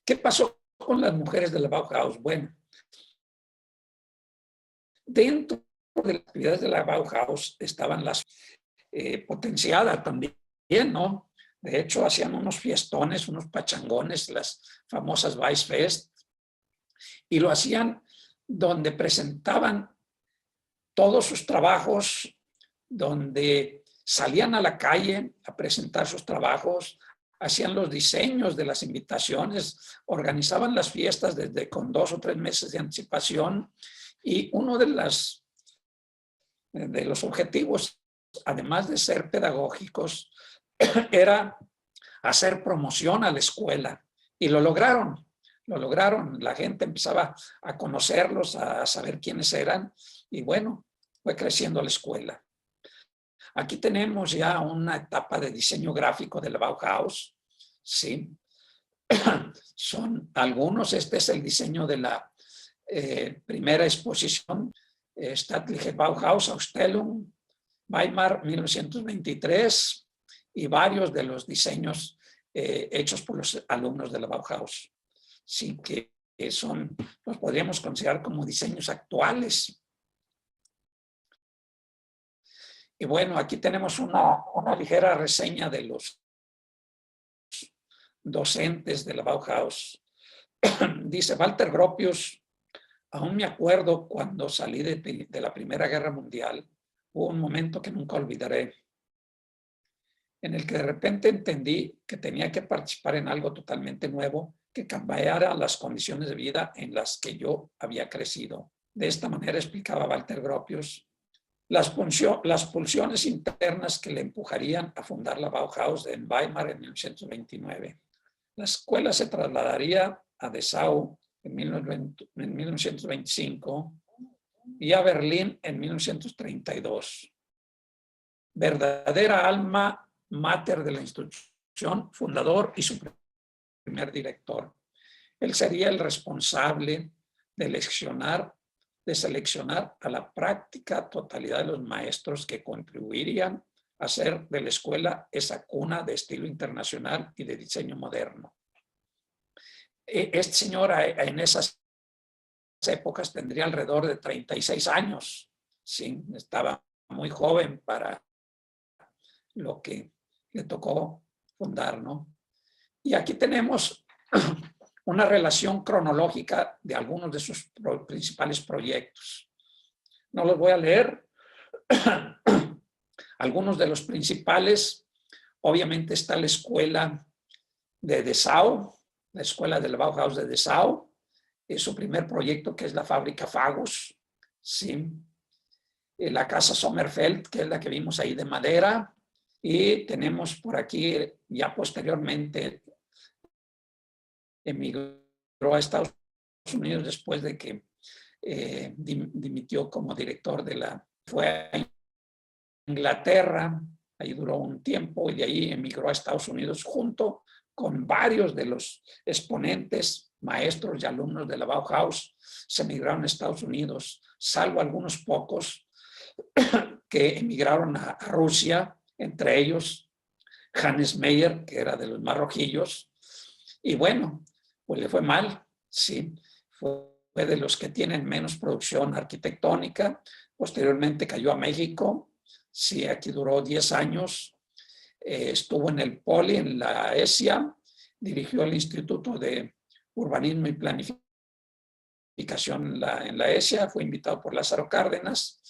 ¿Qué pasó con las mujeres de la Bauhaus? Bueno, dentro de las actividades de la Bauhaus estaban las potenciadas también, ¿no? De hecho, hacían unos fiestones, unos pachangones, las famosas Weissfest, y lo hacían donde presentaban todos sus trabajos, donde salían a la calle a presentar sus trabajos, hacían los diseños de las invitaciones, organizaban las fiestas desde con 2 o 3 meses de anticipación, y uno de los objetivos, además de ser pedagógicos, era hacer promoción a la escuela, y lo lograron. La gente empezaba a conocerlos, a saber quiénes eran, y bueno, fue creciendo la escuela. Aquí tenemos ya una etapa de diseño gráfico de la Bauhaus, ¿sí? Son algunos, este es el diseño de la primera exposición, Staatliche Bauhaus Ausstellung, Weimar 1923, y varios de los diseños hechos por los alumnos de la Bauhaus. Sí, que los podríamos considerar como diseños actuales. Y bueno, aquí tenemos una ligera reseña de los docentes de la Bauhaus. Dice Walter Gropius: aún me acuerdo cuando salí de la Primera Guerra Mundial, hubo un momento que nunca olvidaré, en el que de repente entendí que tenía que participar en algo totalmente nuevo que cambiara las condiciones de vida en las que yo había crecido. De esta manera explicaba Walter Gropius las pulsiones internas que le empujarían a fundar la Bauhaus en Weimar en 1929. La escuela se trasladaría a Dessau en 1925 y a Berlín en 1932. Verdadera alma mater de la institución, fundador y su primer director. Él sería el responsable de seleccionar a la práctica totalidad de los maestros que contribuirían a hacer de la escuela esa cuna de estilo internacional y de diseño moderno. Este señor en esas épocas tendría alrededor de 36 años. Sí, estaba muy joven para lo que le tocó fundar, ¿no? Y aquí tenemos una relación cronológica de algunos de sus principales proyectos. No los voy a leer. Algunos de los principales, obviamente está la escuela de Dessau, la escuela del Bauhaus de Dessau, es su primer proyecto, que es la fábrica Fagus, ¿sí? La casa Sommerfeld, que es la que vimos ahí de madera, y tenemos por aquí, ya posteriormente, emigró a Estados Unidos después de que dimitió como director fue a Inglaterra, ahí duró un tiempo y de ahí emigró a Estados Unidos junto con varios de los exponentes, maestros y alumnos de la Bauhaus. Se emigraron a Estados Unidos, salvo algunos pocos que emigraron a Rusia, entre ellos Hannes Meyer, que era de los más rojillos, y bueno, pues le fue mal, sí, fue de los que tienen menos producción arquitectónica. Posteriormente cayó a México, sí, aquí duró 10 años, estuvo en el Poli, en la ESIA, dirigió el Instituto de Urbanismo y Planificación en la ESIA, fue invitado por Lázaro Cárdenas,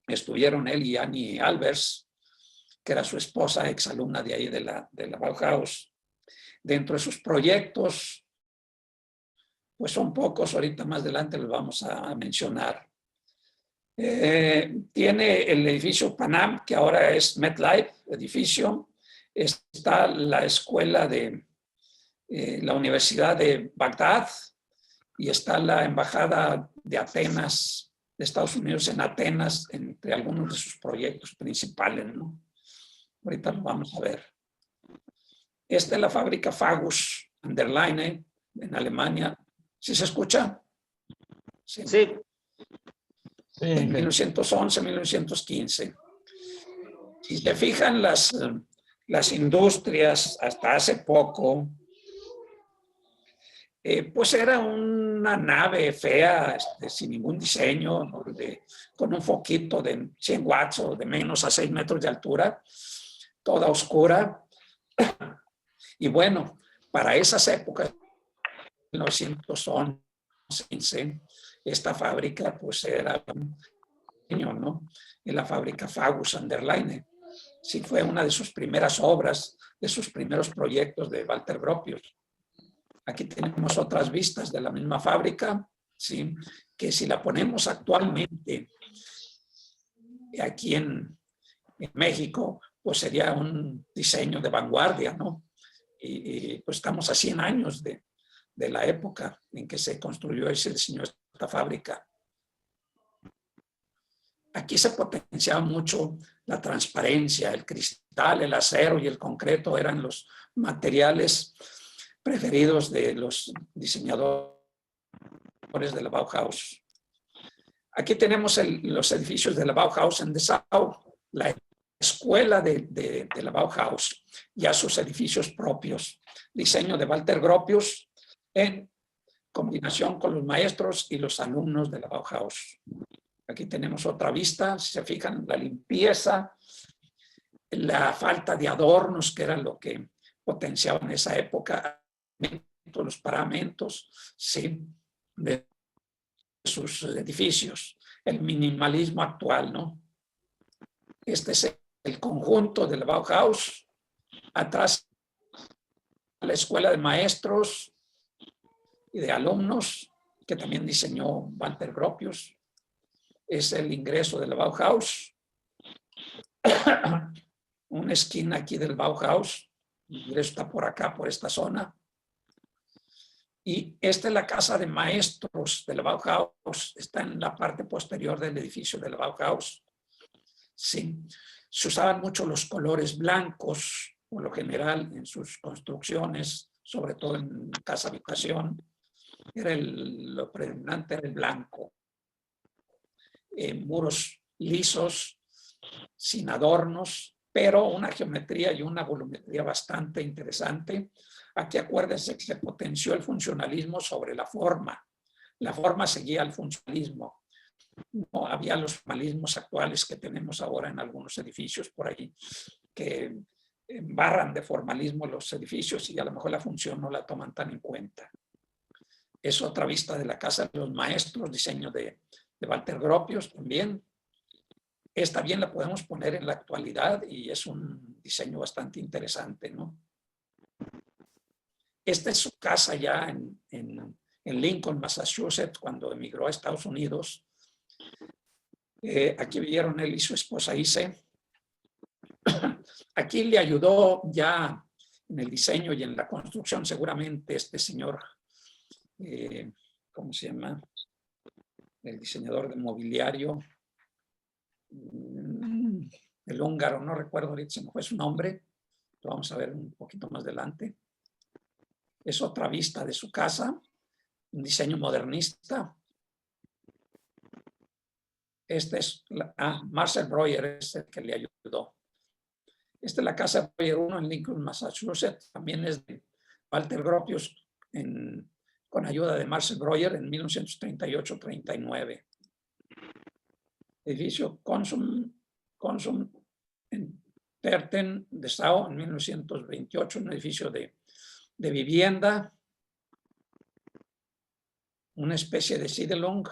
estuvieron él y Annie Albers, que era su esposa, exalumna de ahí de la Bauhaus. Dentro de sus proyectos, pues son pocos, ahorita más adelante los vamos a mencionar. Tiene el edificio Panam, que ahora es MetLife edificio. Está la escuela de la Universidad de Bagdad y está la Embajada de Atenas, de Estados Unidos en Atenas, entre algunos de sus proyectos principales, ¿no? Ahorita lo vamos a ver. Esta es la fábrica Fagus an der Leine en Alemania. ¿Sí se escucha? Sí. En 1911, 1915. Si se fijan las industrias hasta hace poco, pues era una nave fea, sin ningún diseño, ¿no? Con un foquito de 100 watts o de menos a 6 metros de altura, toda oscura. Y bueno, para esas épocas, 1911, esta fábrica pues era un diseño, ¿no? En la fábrica Fagus an der Leine. Sí, fue una de sus primeras obras, de sus primeros proyectos de Walter Gropius. Aquí tenemos otras vistas de la misma fábrica, ¿sí? Que si la ponemos actualmente aquí en México, pues sería un diseño de vanguardia, ¿no? Y pues estamos a 100 años de la época en que se construyó y se diseñó esta fábrica. Aquí se potenciaba mucho la transparencia, el cristal, el acero y el concreto eran los materiales preferidos de los diseñadores de la Bauhaus. Aquí tenemos los edificios de la Bauhaus en Dessau, la escuela de la Bauhaus, ya sus edificios propios, diseño de Walter Gropius en combinación con los maestros y los alumnos de la Bauhaus. Aquí tenemos otra vista, si se fijan, la limpieza, la falta de adornos, que era lo que potenciaba en esa época, los paramentos, sí, de sus edificios, el minimalismo actual, ¿no? Este es el conjunto del Bauhaus, atrás la escuela de maestros y de alumnos, que también diseñó Walter Gropius, es el ingreso del Bauhaus, una esquina aquí del Bauhaus, el ingreso está por acá, por esta zona. Y esta es la casa de maestros del Bauhaus, está en la parte posterior del edificio del Bauhaus. Sí, se usaban mucho los colores blancos, por lo general, en sus construcciones, sobre todo en casa habitación. Lo predominante era el blanco. Muros lisos, sin adornos, pero una geometría y una volumetría bastante interesante. Aquí acuérdense que se potenció el funcionalismo sobre la forma. La forma seguía al funcionalismo. No había los formalismos actuales que tenemos ahora en algunos edificios por ahí, que embarran de formalismo los edificios y a lo mejor la función no la toman tan en cuenta. Es otra vista de la casa de los maestros, diseño de Walter Gropius también. Esta bien la podemos poner en la actualidad y es un diseño bastante interesante, ¿no? Esta es su casa ya en Lincoln, Massachusetts, cuando emigró a Estados Unidos. Aquí vivieron él y su esposa Ise. Aquí le ayudó ya en el diseño y en la construcción seguramente este señor, ¿cómo se llama? El diseñador de mobiliario, el húngaro, no recuerdo ahorita si me fue su nombre, lo vamos a ver un poquito más adelante. Es otra vista de su casa, un diseño modernista. Este es Marcel Breuer, es el que le ayudó. Esta es la casa Breuer 1 en Lincoln, Massachusetts. También es de Walter Gropius con ayuda de Marcel Breuer en 1938-39. Edificio Consum en Terten de Sao en 1928, un edificio de vivienda, una especie de Siedelung,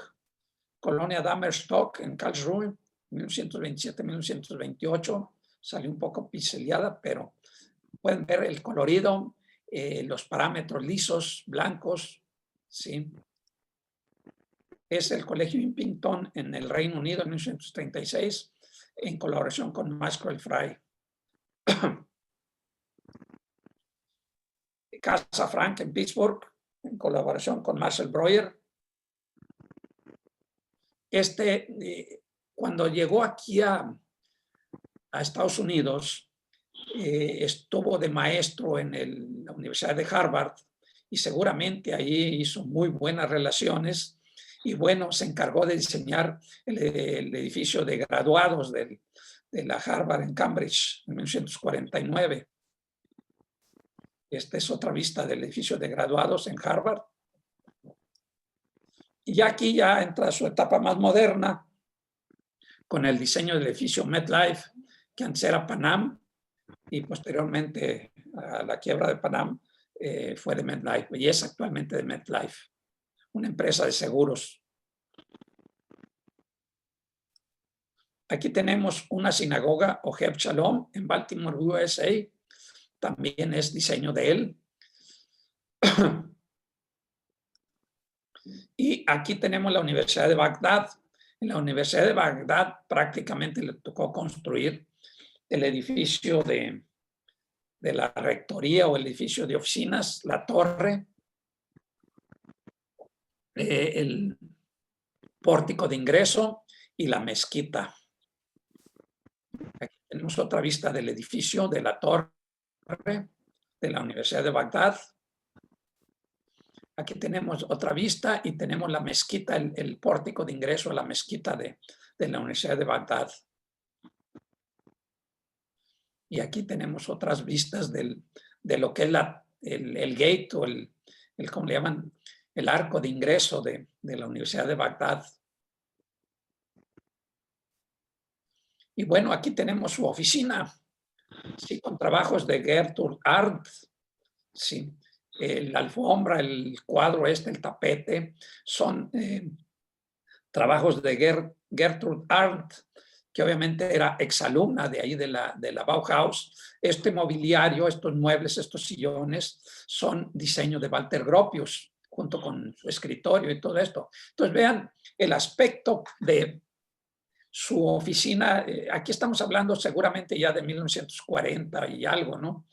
Colonia Dammerstock en Karlsruhe, 1927-1928, salió un poco pincelada, pero pueden ver el colorido, los parámetros lisos, blancos, ¿sí? Es el Colegio Impington en el Reino Unido en 1936, en colaboración con Maxwell Fry. Casa Frank en Pittsburgh, en colaboración con Marcel Breuer. Cuando llegó aquí a Estados Unidos, estuvo de maestro en la Universidad de Harvard y seguramente allí hizo muy buenas relaciones y bueno, se encargó de diseñar el edificio de graduados de la Harvard en Cambridge en 1949. Esta es otra vista del edificio de graduados en Harvard. Y ya aquí ya entra su etapa más moderna con el diseño del edificio MetLife, que antes era Panam, y posteriormente a la quiebra de Panam fue de MetLife, y es actualmente de MetLife, una empresa de seguros. Aquí tenemos una sinagoga, Oheb Shalom, en Baltimore, USA. También es diseño de él. Y aquí tenemos la Universidad de Bagdad. En la Universidad de Bagdad prácticamente le tocó construir el edificio de la rectoría o el edificio de oficinas, la torre, el pórtico de ingreso y la mezquita. Aquí tenemos otra vista del edificio de la torre de la Universidad de Bagdad. Aquí tenemos otra vista y tenemos la mezquita, el pórtico de ingreso a la mezquita de la Universidad de Bagdad. Y aquí tenemos otras vistas de lo que es el gate o ¿cómo le llaman? El arco de ingreso de la Universidad de Bagdad. Y bueno, aquí tenemos su oficina, sí, con trabajos de Gertrude Arndt, sí, la alfombra, el cuadro el tapete, son trabajos de Gertrude Arndt, que obviamente era exalumna de ahí de la Bauhaus. Este mobiliario, estos muebles, estos sillones, son diseño de Walter Gropius, junto con su escritorio y todo esto. Entonces vean el aspecto de su oficina. Aquí estamos hablando seguramente ya de 1940 y algo, ¿no?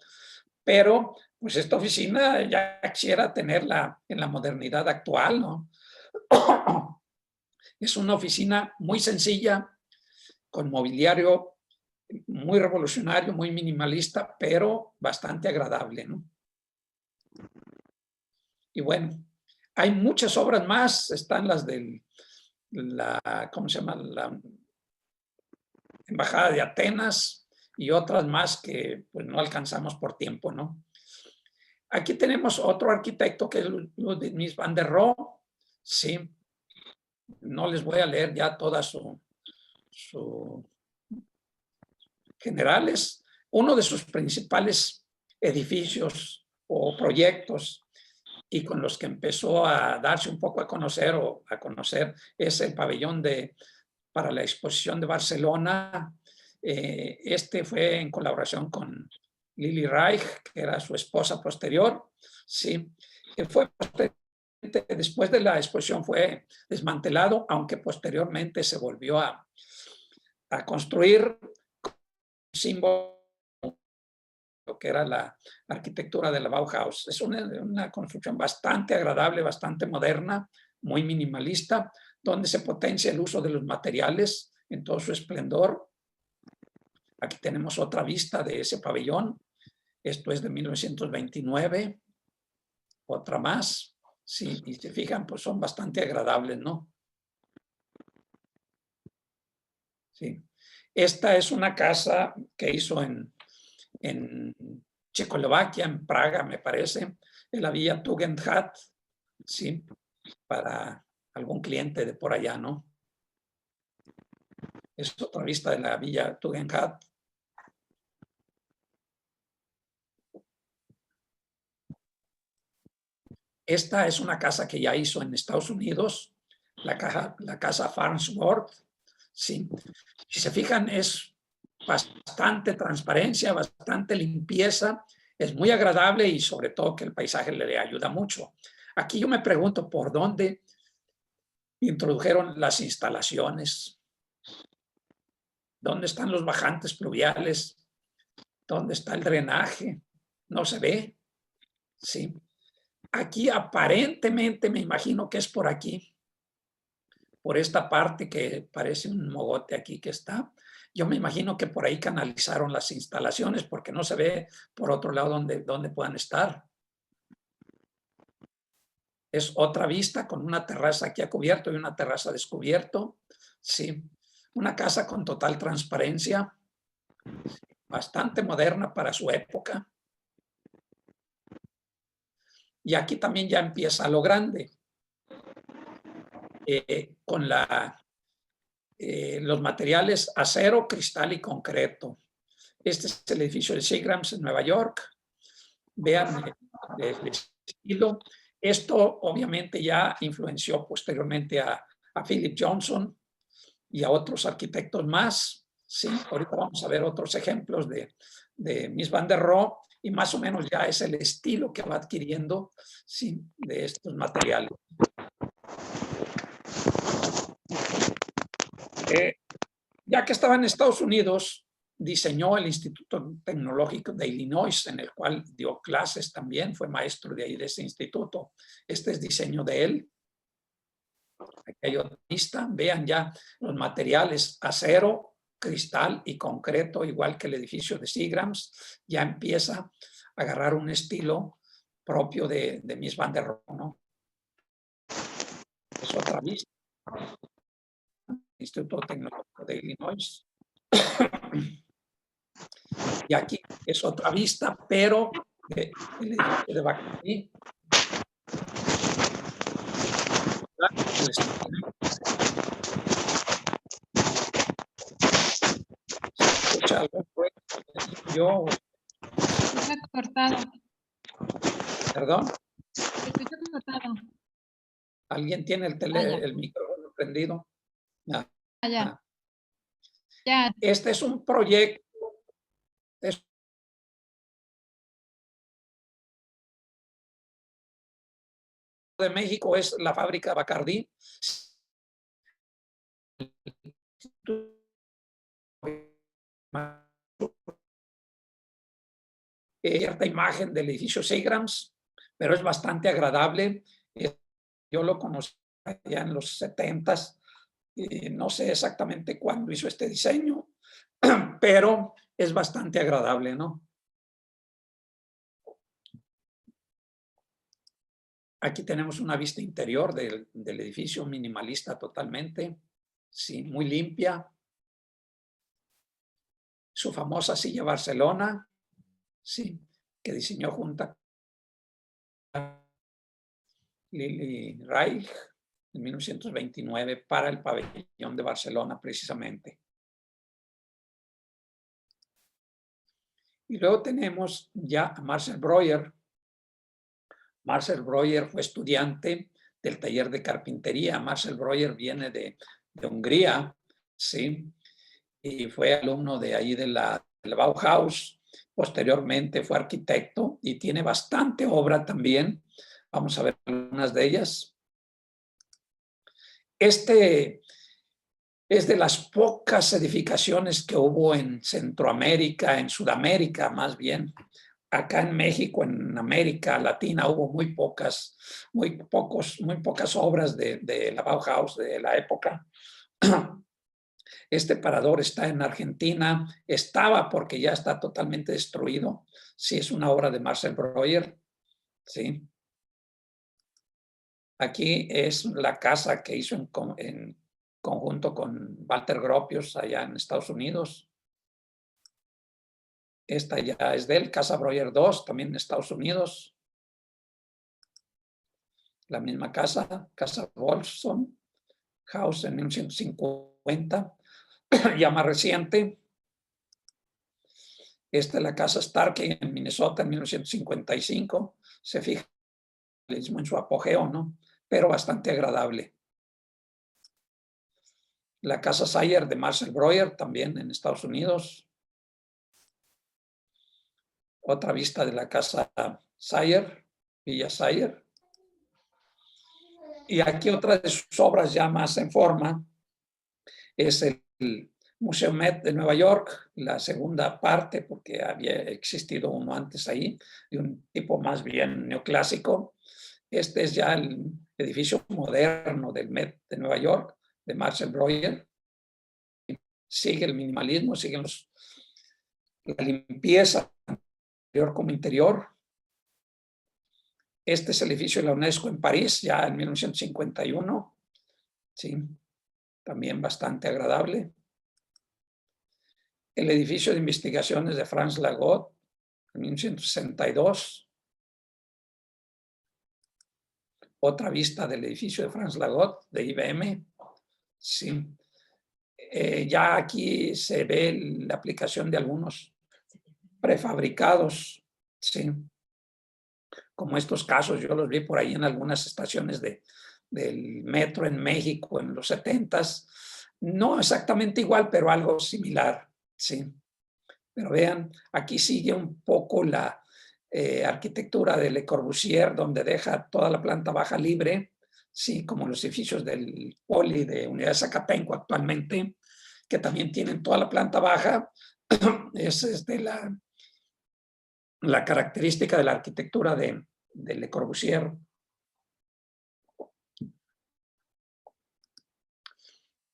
Pero pues esta oficina ya quisiera tenerla en la modernidad actual, ¿no? Es una oficina muy sencilla, con mobiliario muy revolucionario, muy minimalista, pero bastante agradable, ¿no? Y bueno, hay muchas obras más, están las de ¿cómo se llama? La Embajada de Atenas y otras más que pues no alcanzamos por tiempo, ¿no? Aquí tenemos otro arquitecto que es Ludwig Mies van der Rohe, sí. No les voy a leer ya toda su generales. Uno de sus principales edificios o proyectos y con los que empezó a darse un poco a conocer es el pabellón para la exposición de Barcelona. Este fue en colaboración con Lili Reich, que era su esposa posterior. Sí, después de la exposición fue desmantelado, aunque posteriormente se volvió a construir símbolo que era la arquitectura de la Bauhaus. Es una construcción bastante agradable, bastante moderna, muy minimalista, donde se potencia el uso de los materiales en todo su esplendor. Aquí tenemos otra vista de ese pabellón. Esto es de 1929. Otra más. Sí, y se fijan, pues son bastante agradables, ¿no? Sí. Esta es una casa que hizo en en Checoslovaquia, en Praga, me parece, en la Villa Tugendhat, sí, para algún cliente de por allá, ¿no? Es otra vista de la Villa Tugendhat. Esta es una casa que ya hizo en Estados Unidos, la casa Farnsworth. Sí. Si se fijan, es bastante transparencia, bastante limpieza, es muy agradable y sobre todo que el paisaje le ayuda mucho. Aquí yo me pregunto por dónde introdujeron las instalaciones, dónde están los bajantes pluviales, dónde está el drenaje, no se ve. Sí. Aquí aparentemente me imagino que es por aquí, por esta parte que parece un mogote aquí que está. Yo me imagino que por ahí canalizaron las instalaciones porque no se ve por otro lado dónde puedan estar. Es otra vista con una terraza aquí a cubierto y una terraza descubierto. Sí, una casa con total transparencia, bastante moderna para su época. Y aquí también ya empieza lo grande, con los materiales acero, cristal y concreto. Este es el edificio de Seagrams en Nueva York. Vean el estilo. Esto obviamente ya influenció posteriormente a Philip Johnson y a otros arquitectos más. Sí, ahorita vamos a ver otros ejemplos de Mies van der Rohe y más o menos ya es el estilo que va adquiriendo, sí, de estos materiales. Ya que estaba en Estados Unidos, diseñó el Instituto Tecnológico de Illinois, en el cual dio clases también, fue maestro de ahí de ese instituto. Este es diseño de él. Aquí hay otra lista, vean ya los materiales: acero, cristal y concreto, igual que el edificio de Seagrams, ya empieza a agarrar un estilo propio de Mies van der Rohe, ¿no? Es otra vista. Instituto Tecnológico de Illinois. Y aquí es otra vista, pero del edificio de Bacardi. ¿Se escucha algo? Yo. Está cortado. ¿Perdón? Se escucha cortado. ¿Alguien tiene el micrófono prendido? No. Ya. Ya. Este es un proyecto. De México es la fábrica Bacardi. Cierta imagen del edificio Seagrams, pero es bastante agradable. Yo lo conocí ya en los 70s, no sé exactamente cuándo hizo este diseño, pero es bastante agradable, ¿no? Aquí tenemos una vista interior del edificio, minimalista totalmente, sí, muy limpia. Su famosa silla Barcelona, sí, que diseñó junto a Lili Reich en 1929 para el pabellón de Barcelona, precisamente. Y luego tenemos ya a Marcel Breuer. Marcel Breuer fue estudiante del taller de carpintería. Marcel Breuer viene de Hungría, ¿sí? Y fue alumno de ahí de la Bauhaus. Posteriormente fue arquitecto y tiene bastante obra también. Vamos a ver algunas de ellas. Este es de las pocas edificaciones que hubo en Centroamérica, en Sudamérica más bien. Acá en México, en América Latina, hubo muy pocas obras de la Bauhaus de la época. Este parador está en Argentina, estaba porque ya está totalmente destruido. Sí, es una obra de Marcel Breuer. Sí. Aquí es la casa que hizo en conjunto con Walter Gropius allá en Estados Unidos. Esta ya es de él, Casa Breuer II, también en Estados Unidos. La misma casa, Casa Wolfson House en 1950, ya más reciente. Esta es la Casa Starkey en Minnesota en 1955. Se fija en su apogeo, ¿no? Pero bastante agradable. La Casa Sayer de Marcel Breuer, también en Estados Unidos. Otra vista de la Casa Sayer, Villa Sayer. Y aquí otra de sus obras ya más en forma es el Museo Met de Nueva York, la segunda parte, porque había existido uno antes ahí, de un tipo más bien neoclásico. Este es ya el edificio moderno del Met de Nueva York, de Marcel Breuer. Sigue el minimalismo, sigue la limpieza, exterior como interior. Este es el edificio de la UNESCO en París, ya en 1951. Sí, también bastante agradable. El edificio de investigaciones de Franz Lagot, en 1962. Otra vista del edificio de Franz Lagot, de IBM. Sí. Ya aquí se ve la aplicación de algunos prefabricados, sí. Como estos casos, yo los vi por ahí en algunas estaciones del metro en México en los 70s. No exactamente igual, pero algo similar, sí. Pero vean, aquí sigue un poco la arquitectura de Le Corbusier, donde deja toda la planta baja libre, sí, como los edificios del Poli de Unidad de Zacatenco actualmente, que también tienen toda la planta baja. Esa es de la característica de la arquitectura de Le Corbusier.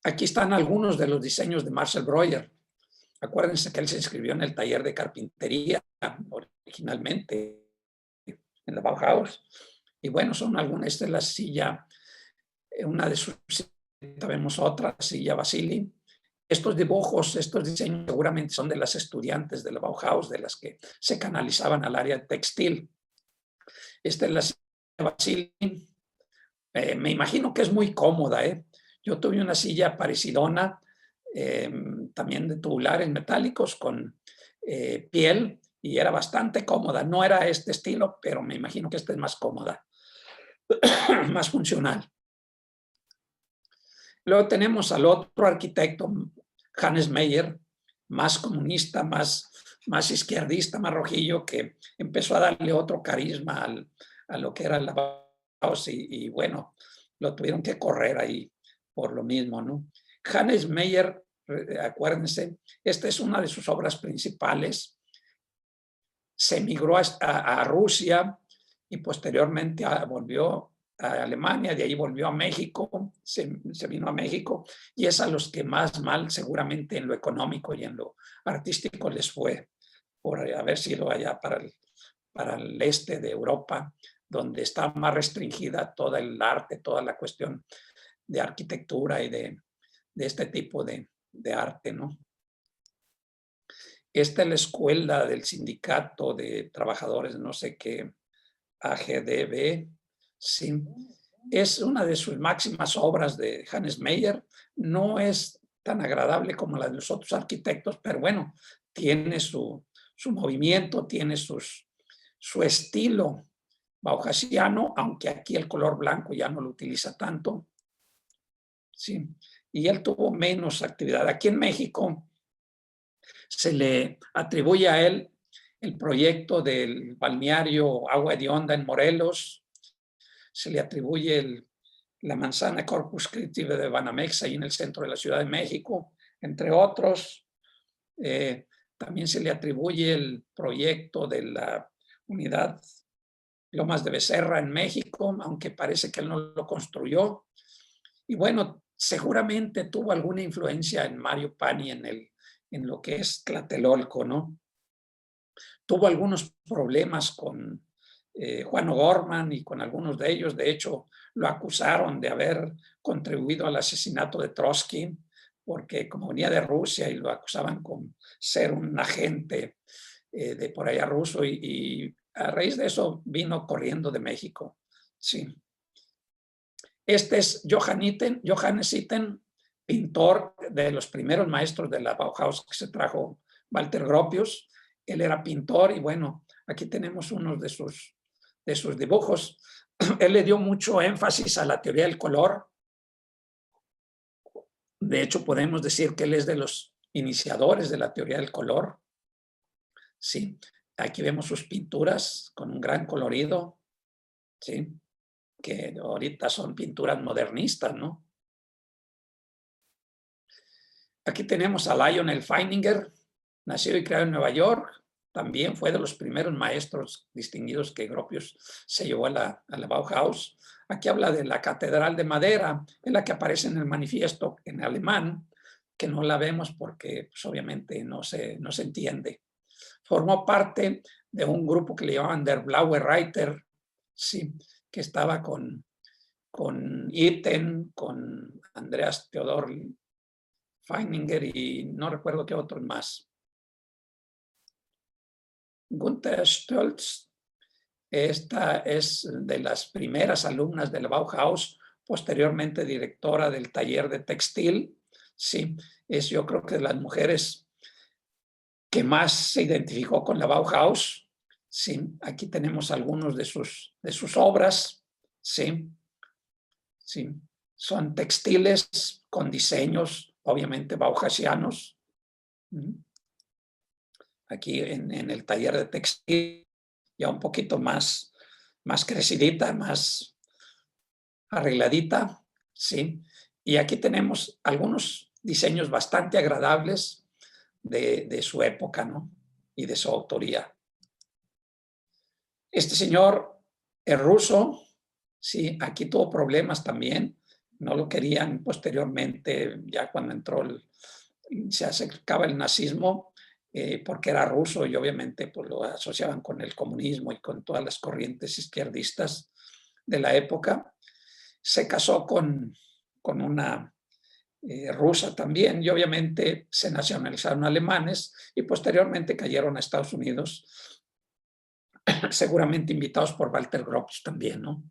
Aquí están algunos de los diseños de Marcel Breuer. Acuérdense que él se inscribió en el taller de carpintería originalmente en la Bauhaus. Y bueno, son algunas. Esta es la silla, una de sus, vemos otra, silla Basili. Estos dibujos, estos diseños seguramente son de las estudiantes de la Bauhaus, de las que se canalizaban al área textil. Esta es la silla Basili. Me imagino que es muy cómoda. Yo tuve una silla parecidona, también de tubulares metálicos con piel, y era bastante cómoda. No era este estilo, pero me imagino que esta es más cómoda, más funcional. Luego tenemos al otro arquitecto, Hannes Meyer, más comunista, más izquierdista, más rojillo, que empezó a darle otro carisma a lo que era la Bauhaus, y bueno, lo tuvieron que correr ahí por lo mismo, ¿no? Hannes Meyer, acuérdense, esta es una de sus obras principales. Se emigró a Rusia y posteriormente volvió a Alemania, de ahí volvió a México, se vino a México, y es a los que más mal seguramente en lo económico y en lo artístico les fue, por haber sido allá para el este de Europa, donde está más restringida toda el arte, toda la cuestión de arquitectura y de este tipo de arte, ¿no? Esta es la escuela del sindicato de trabajadores, no sé qué, AGDB, sí. Es una de sus máximas obras de Hannes Meyer. No es tan agradable como la de los otros arquitectos, pero bueno, tiene su movimiento, tiene su estilo bauhasiano, aunque aquí el color blanco ya no lo utiliza tanto. Sí, y él tuvo menos actividad. Aquí en México se le atribuye a él el proyecto del balneario Agua de Onda en Morelos, se le atribuye la manzana Corpus Christi de Banamex ahí en el centro de la Ciudad de México, entre otros. También se le atribuye el proyecto de la unidad Lomas de Becerra en México, aunque parece que él no lo construyó. Y bueno, seguramente tuvo alguna influencia en Mario Pani en lo que es Tlatelolco, ¿no? Tuvo algunos problemas con Juan O'Gorman y con algunos de ellos. De hecho, lo acusaron de haber contribuido al asesinato de Trotsky, porque como venía de Rusia y lo acusaban con ser un agente de por allá ruso, y a raíz de eso vino corriendo de México. Sí. Este es Johannes Itten, pintor de los primeros maestros de la Bauhaus que se trajo Walter Gropius. Él era pintor y bueno, aquí tenemos unos de sus dibujos. Él le dio mucho énfasis a la teoría del color. De hecho, podemos decir que él es de los iniciadores de la teoría del color. Sí, aquí vemos sus pinturas con un gran colorido, sí, que ahorita son pinturas modernistas, ¿no? Aquí tenemos a Lionel Feininger, nacido y creado en Nueva York. También fue de los primeros maestros distinguidos que Gropius se llevó a la Bauhaus. Aquí habla de la Catedral de Madera, en la que aparece en el manifiesto en alemán, que no la vemos porque pues, obviamente no se entiende. Formó parte de un grupo que le llamaban Der Blaue Reiter, sí, que estaba con Itten, con Andreas Theodor Feininger y no recuerdo qué otros más. Gunther Stolz, esta es de las primeras alumnas de la Bauhaus, posteriormente directora del taller de textil. Sí, es yo creo que de las mujeres que más se identificó con la Bauhaus. Sí, aquí tenemos algunos de sus obras. Sí, sí, son textiles con diseños, obviamente, bauhausianos. Aquí en el taller de textil, ya un poquito más crecidita, más arregladita, ¿sí? Y aquí tenemos algunos diseños bastante agradables de su época, ¿no? Y de su autoría. Este señor es ruso, sí, aquí tuvo problemas también, no lo querían posteriormente, ya cuando se acercaba el nazismo, porque era ruso y obviamente pues, lo asociaban con el comunismo y con todas las corrientes izquierdistas de la época. Se casó con una rusa también y obviamente se nacionalizaron alemanes y posteriormente cayeron a Estados Unidos, seguramente invitados por Walter Gropius también, ¿no?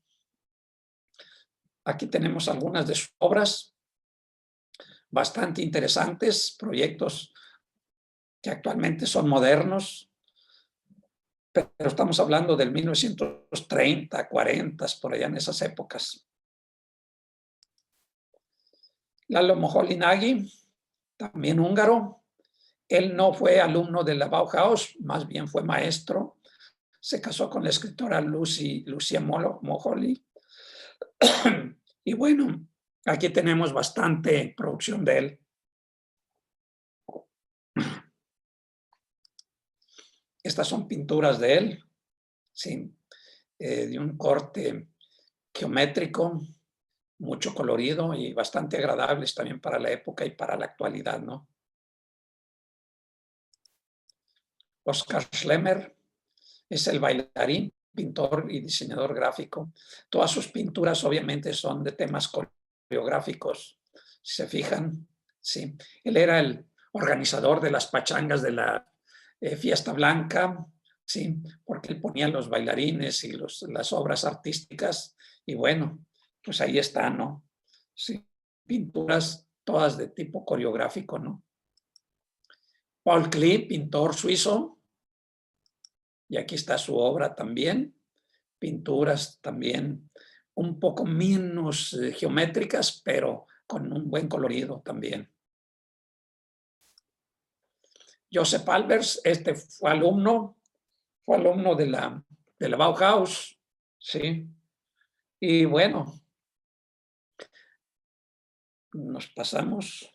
Aquí tenemos algunas de sus obras bastante interesantes, proyectos que actualmente son modernos, pero estamos hablando del 1930, 40, por allá en esas épocas. Lalo Moholy-Nagy, también húngaro. Él no fue alumno de la Bauhaus, más bien fue maestro. Se casó con la escritora Lucia Moholy. Y bueno, aquí tenemos bastante producción de él. Estas son pinturas de él, sí, de un corte geométrico, mucho colorido y bastante agradables también para la época y para la actualidad, ¿no? Oskar Schlemmer es el bailarín, pintor y diseñador gráfico. Todas sus pinturas obviamente son de temas coreográficos, si se fijan, sí. Él era el organizador de las pachangas de la Fiesta Blanca, sí, porque él ponía los bailarines y las obras artísticas y bueno, pues ahí está, ¿no? Sí, pinturas todas de tipo coreográfico, ¿no? Paul Klee, pintor suizo, y aquí está su obra también, pinturas también un poco menos geométricas, pero con un buen colorido también. Joseph Albers, este fue alumno de la Bauhaus, ¿sí? Y bueno, nos pasamos.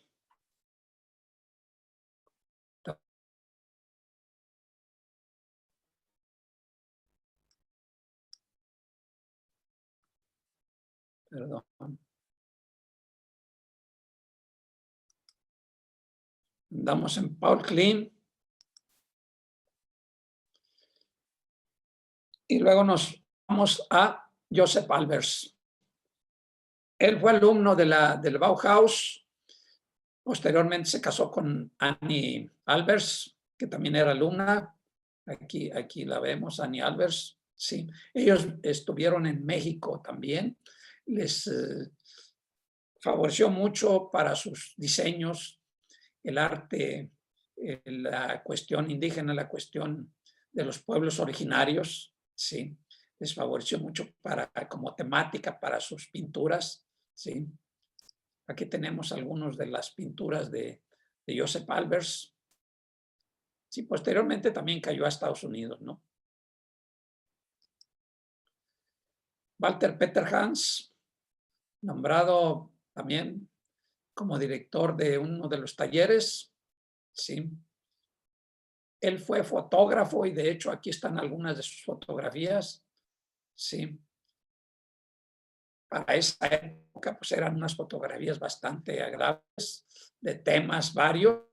Perdón. Andamos en Paul Klee. Y luego nos vamos a Joseph Albers. Él fue alumno del Bauhaus. Posteriormente se casó con Annie Albers, que también era alumna. Aquí la vemos, Annie Albers. Sí, ellos estuvieron en México también. Les favoreció mucho para sus diseños el arte, la cuestión indígena, la cuestión de los pueblos originarios. Sí, les favoreció mucho como temática para sus pinturas. Sí. Aquí tenemos algunas de las pinturas de Joseph Albers. Sí, posteriormente también cayó a Estados Unidos, ¿no? Walter Peter Hans, nombrado también como director de uno de los talleres. Sí. Él fue fotógrafo y de hecho aquí están algunas de sus fotografías. Sí. Para esa época pues eran unas fotografías bastante agradables, de temas varios.